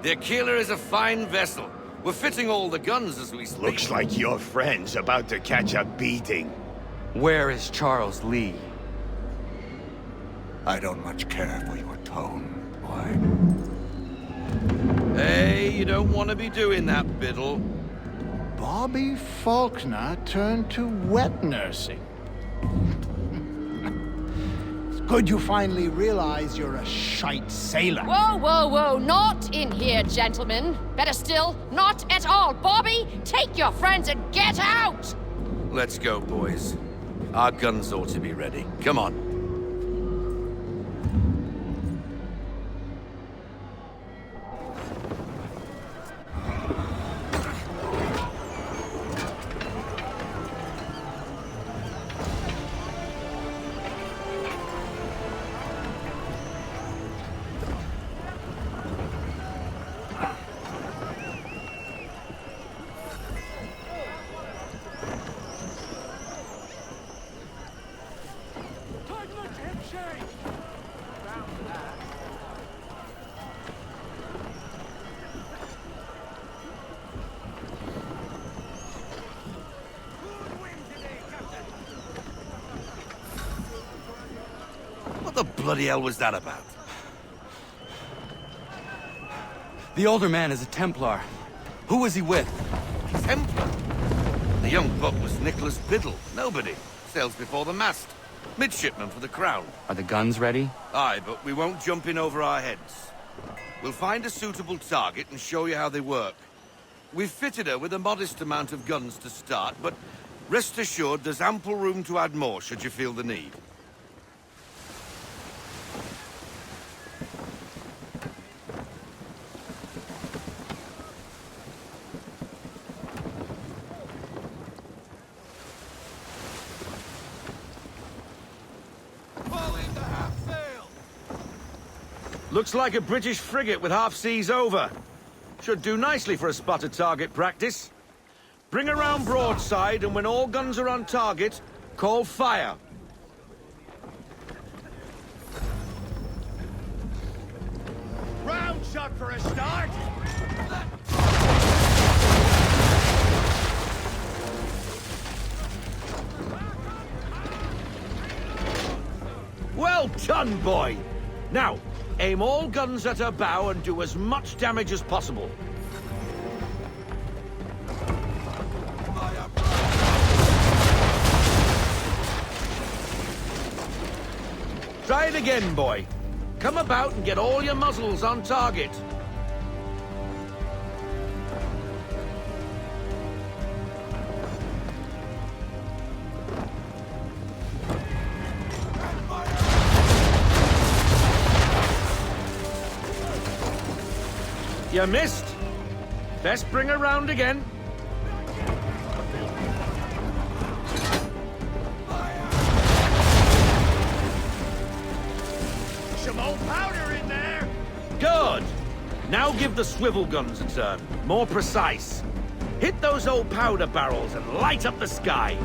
The Aquila is a fine vessel. We're fitting all the guns as we speak. Looks like your friend's about to catch a beating. Where is Charles Lee? I don't much care for your tone, boy. Hey, you don't want to be doing that, Biddle. Bobby Faulkner turned to wet nursing. It's good you finally realize you're a shite sailor. Whoa, whoa, whoa, not in here, gentlemen. Better still, not at all. Bobby, take your friends and get out! Let's go, boys. Our guns ought to be ready. Come on. What the bloody hell was that about? The older man is a Templar. Who was he with? Templar? The young buck was Nicholas Biddle. Nobody. Sails before the mast. Midshipman for the Crown. Are the guns ready? Aye, but we won't jump in over our heads. We'll find a suitable target and show you how they work. We've fitted her with a modest amount of guns to start, but rest assured there's ample room to add more should you feel the need. Looks like a British frigate with half seas over. Should do nicely for a spotted target practice. Bring around broadside, and when all guns are on target, call fire. Round shot for a start. Well done, boy! Now, aim all guns at her bow and do as much damage as possible. Try it again, boy. Come about and get all your muzzles on target. You missed. Best bring her round again. some old powder in there. Good! Now give the swivel guns a turn. More precise. Hit those old powder barrels and light up the sky.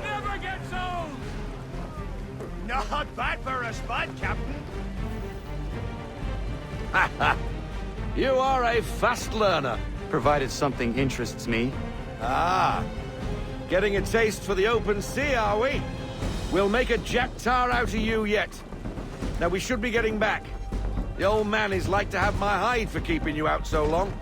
Never gets old. Not bad for a spud, Captain. You are a fast learner. Provided something interests me. Ah, getting a taste for the open sea, are we? We'll make a jack tar out of you yet. Now we should be getting back. The old man is like to have my hide for keeping you out so long.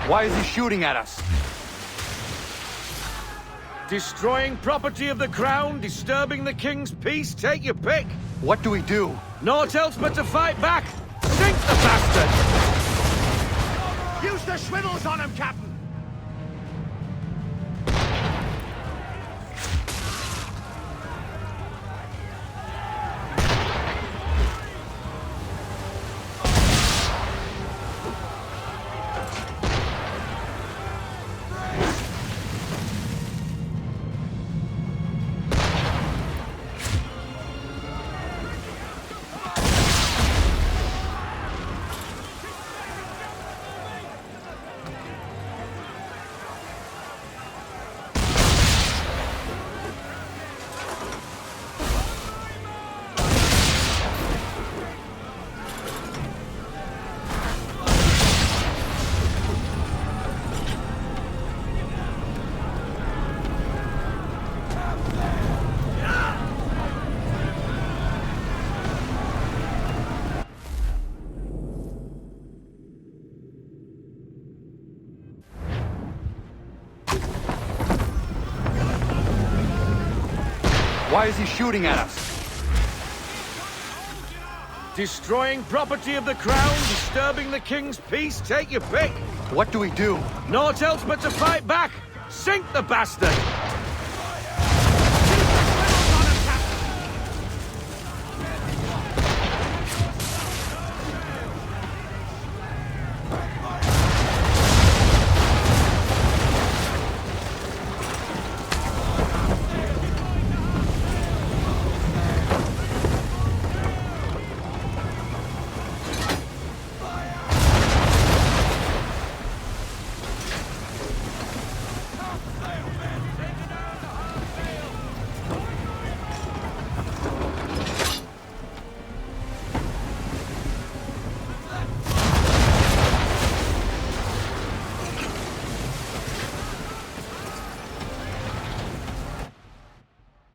Why is he shooting at us? Destroying property of the crown, disturbing the king's peace, take your pick. What do we do? Naught else but to fight back. Sink the bastard! Use the swivels on him, Captain. Why is he shooting at us? Destroying property of the crown, disturbing the king's peace, take your pick. What do we do? Naught else but to fight back. Sink the bastard!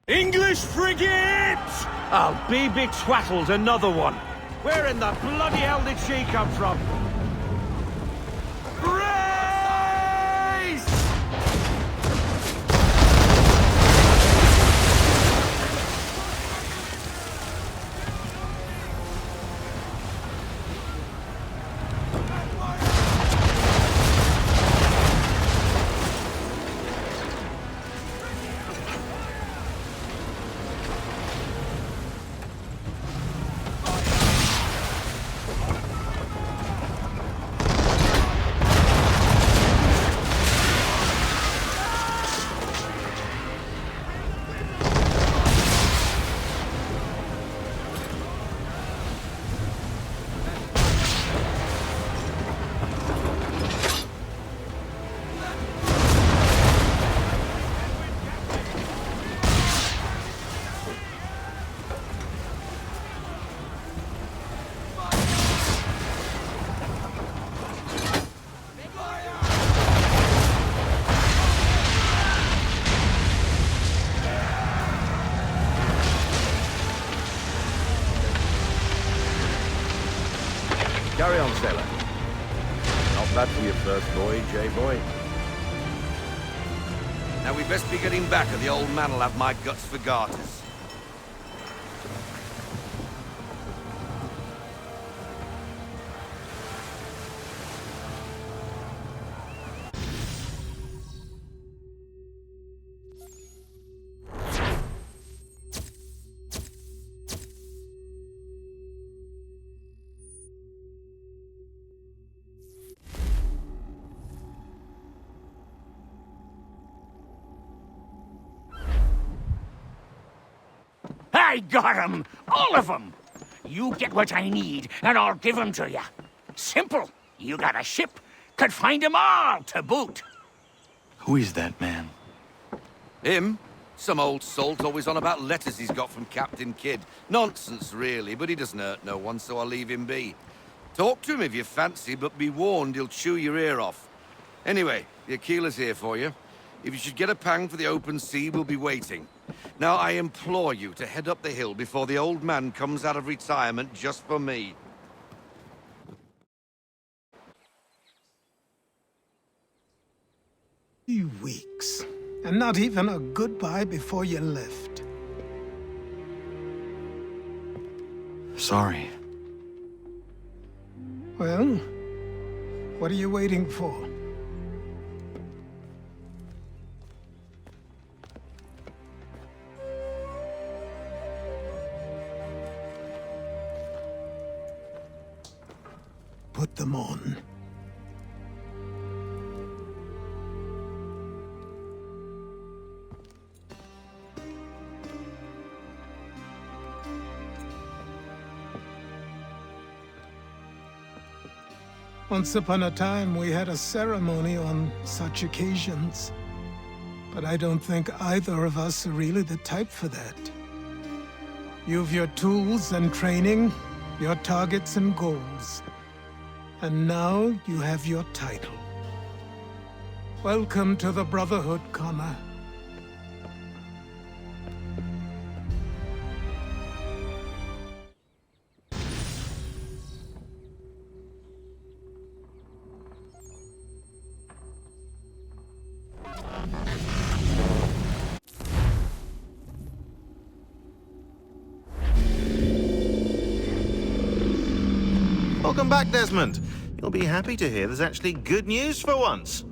English frigate! I'll be betwattled, another one. Where in the bloody hell did she come from? Brace! sailor. Not bad for your first voyage, eh, boy? Now we best be getting back, or the old man'll have my guts for garters. I got 'em! All of 'em! You get what I need, and I'll give 'em to you. Simple. You got a ship, could find 'em all to boot. Who is that man? Him? Some old salt always on about letters he's got from Captain Kidd. Nonsense, really, but he doesn't hurt no one, so I'll leave him be. Talk to him if you fancy, but be warned he'll chew your ear off. Anyway, the Aquila's here for you. If you should get a pang for the open sea, we'll be waiting. Now, I implore you to head up the hill before the old man comes out of retirement just for me. Few weeks, and not even a goodbye before you left. Sorry. Well, what are you waiting for? Put them on. Once upon a time, we had a ceremony on such occasions. But I don't think either of us are really the type for that. You've your tools and training, your targets and goals. And now you have your title. Welcome to the Brotherhood, Connor. Welcome back, Desmond. You'll be happy to hear there's actually good news for once.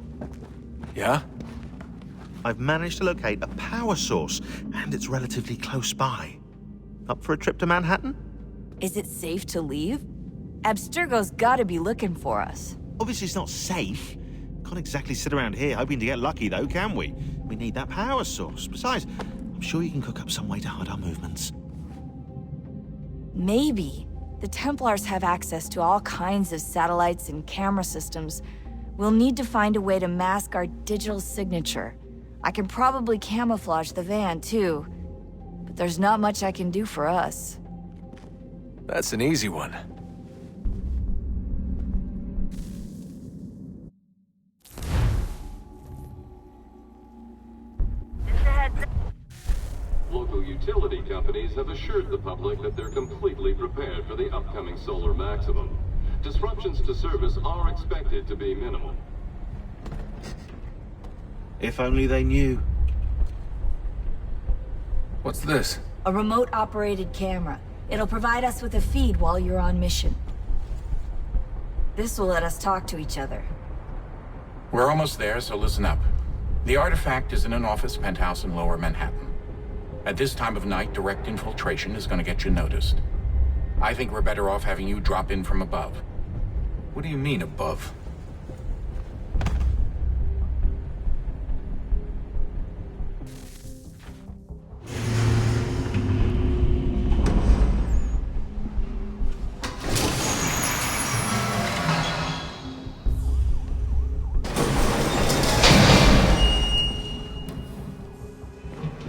Yeah? I've managed to locate a power source, and it's relatively close by. Up for a trip to Manhattan? Is it safe to leave? Abstergo's gotta be looking for us. Obviously it's not safe. Can't exactly sit around here hoping to get lucky, though, can we? We need that power source. Besides, I'm sure you can cook up some way to hide our movements. Maybe. The Templars have access to all kinds of satellites and camera systems. We'll need to find a way to mask our digital signature. I can probably camouflage the van, too. But there's not much I can do for us. That's an easy one. Local utility companies have assured the public that they're completely prepared for the upcoming solar maximum. Disruptions to service are expected to be minimal. If only they knew. What's this? A remote-operated camera. It'll provide us with a feed while you're on mission. This will let us talk to each other. We're almost there, so listen up. The artifact is in an office penthouse in Lower Manhattan. At this time of night, direct infiltration is going to get you noticed. I think we're better off having you drop in from above. What do you mean, above?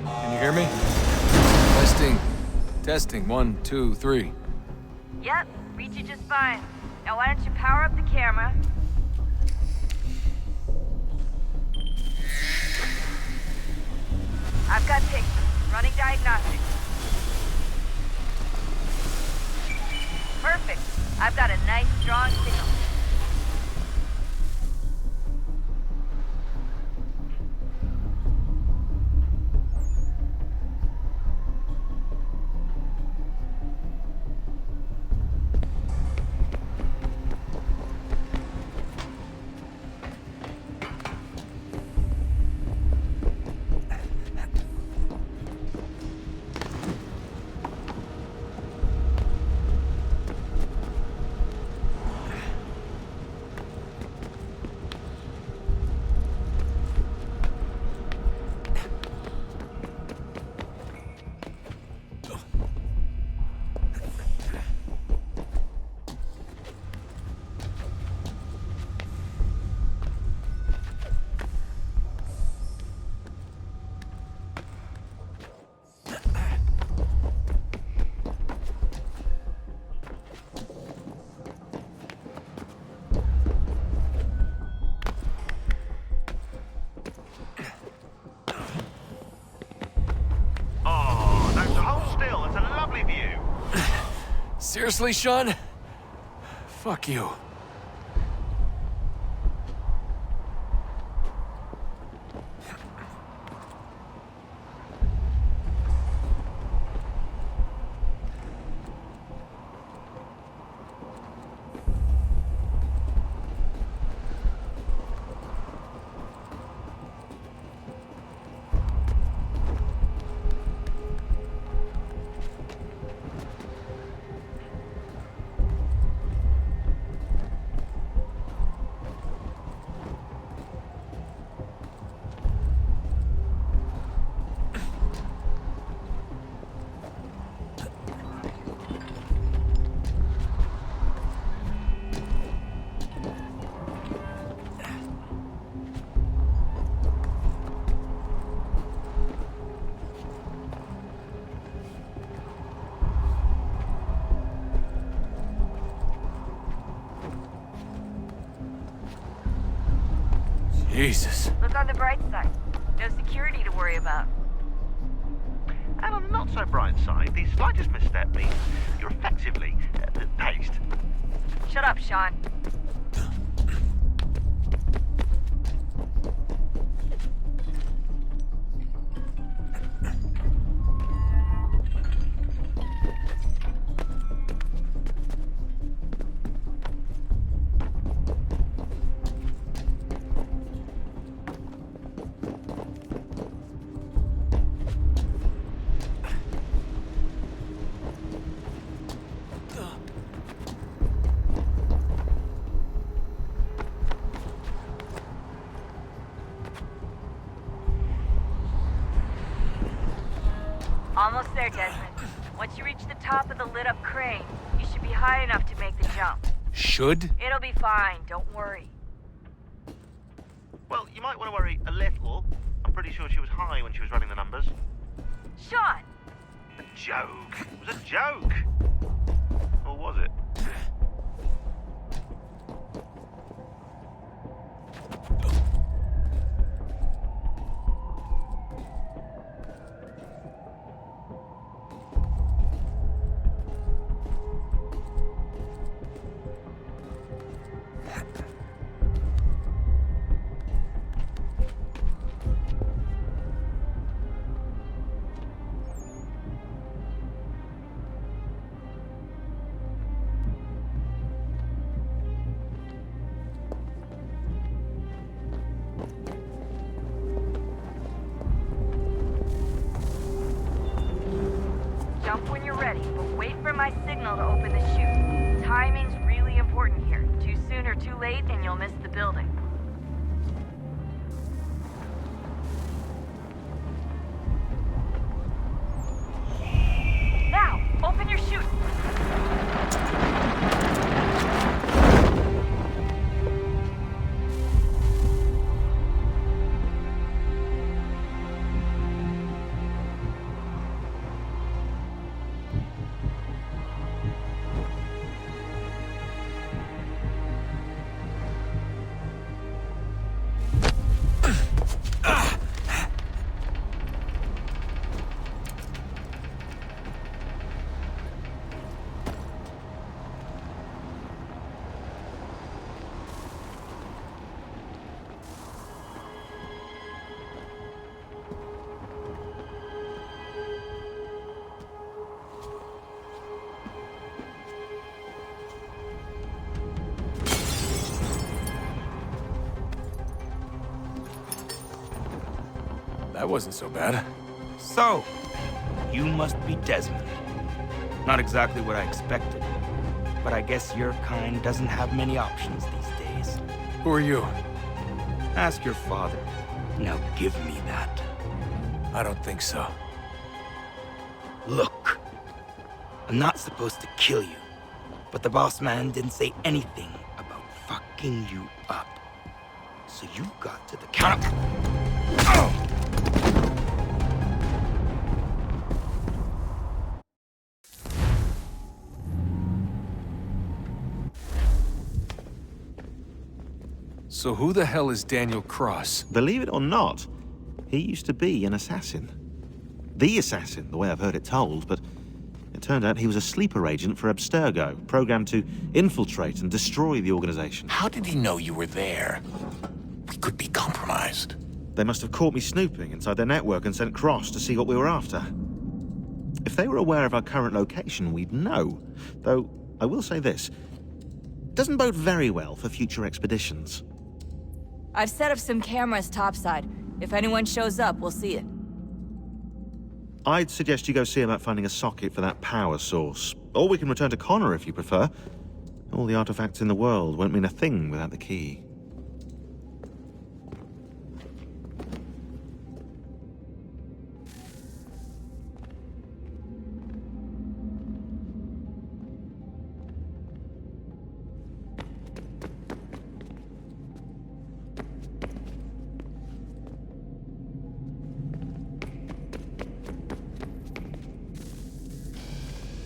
Can you hear me? Testing. 1, 2, 3. Yep, reach you just fine. Now why don't you power up the camera? I've got pictures. Running diagnostics. Perfect. I've got a nice, strong signal. Seriously, Sean? Fuck you. Jesus. Look on the bright side. No security to worry about. And on the not so bright side, the slightest misstep means you're effectively paced. Shut up, Sean. Almost there, Desmond. Once you reach the top of the lit-up crane, you should be high enough to make the jump. Should? It'll be fine, don't worry. Well, you might want to worry a little. I'm pretty sure she was high when she was running the numbers. Sean! A joke. It was a joke. Or was it? Jump when you're ready, but wait for my signal to open the chute. Timing's really important here. Too soon or too late, and you'll miss the building. Now, open your chute. That wasn't so bad. So, you must be Desmond. Not exactly what I expected, but I guess your kind doesn't have many options these days. Who are you? Ask your father. Now give me that. I don't think so. Look, I'm not supposed to kill you, but the boss man didn't say anything about fucking you up. So you got to the counter. So who the hell is Daniel Cross? Believe it or not, he used to be an assassin. The assassin, the way I've heard it told, but it turned out he was a sleeper agent for Abstergo, programmed to infiltrate and destroy the organization. How did he know you were there? We could be compromised. They must have caught me snooping inside their network and sent Cross to see what we were after. If they were aware of our current location, we'd know. Though, I will say this. It doesn't bode very well for future expeditions. I've set up some cameras topside. If anyone shows up, we'll see it. I'd suggest you go see about finding a socket for that power source. Or we can return to Connor if you prefer. All the artifacts in the world won't mean a thing without the key.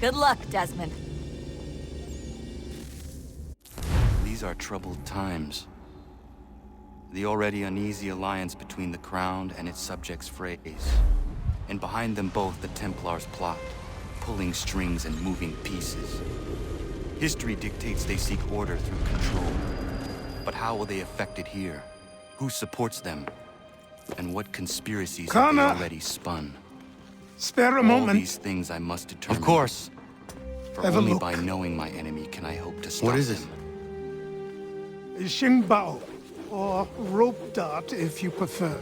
Good luck, Desmond. These are troubled times. The already uneasy alliance between the Crown and its subjects frays. And behind them both the Templars plot, pulling strings and moving pieces. History dictates they seek order through control. But how will they affect it here? Who supports them? And what conspiracies have they already spun? Spare a moment. All these things I must determine. Of course. For Have a only look. by knowing my enemy can I hope to stop What is it? them. Xingbao, or rope dart if you prefer.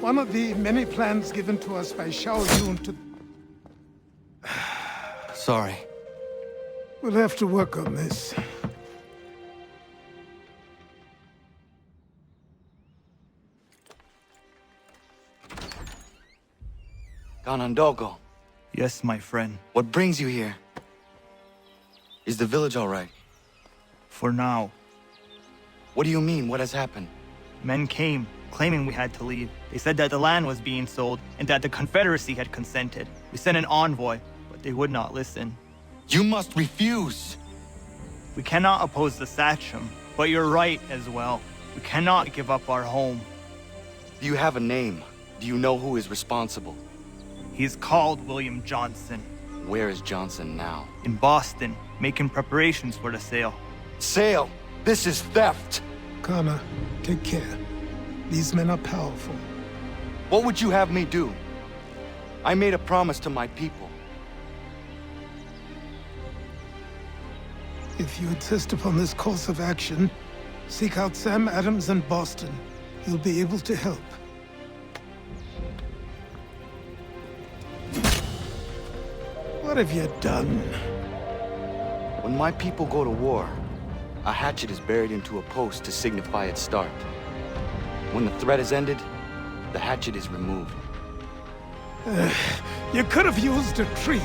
One of the many plans given to us by Xiao Yun to... Sorry. We'll have to work on this. Ganondogo. Yes, my friend. What brings you here? Is the village all right? For now. What do you mean? What has happened? Men came, claiming we had to leave. They said that the land was being sold, and that the Confederacy had consented. We sent an envoy, but they would not listen. You must refuse! We cannot oppose the Sachem, but you're right as well. We cannot give up our home. Do you have a name? Do you know who is responsible? He's called William Johnson. Where is Johnson now? In Boston, making preparations for the sale. Sale? This is theft! Connor, take care. These men are powerful. What would you have me do? I made a promise to my people. If you insist upon this course of action, seek out Sam Adams in Boston. He'll be able to help. What have you done? When my people go to war, a hatchet is buried into a post to signify its start. When the threat is ended, the hatchet is removed. You could have used a tree.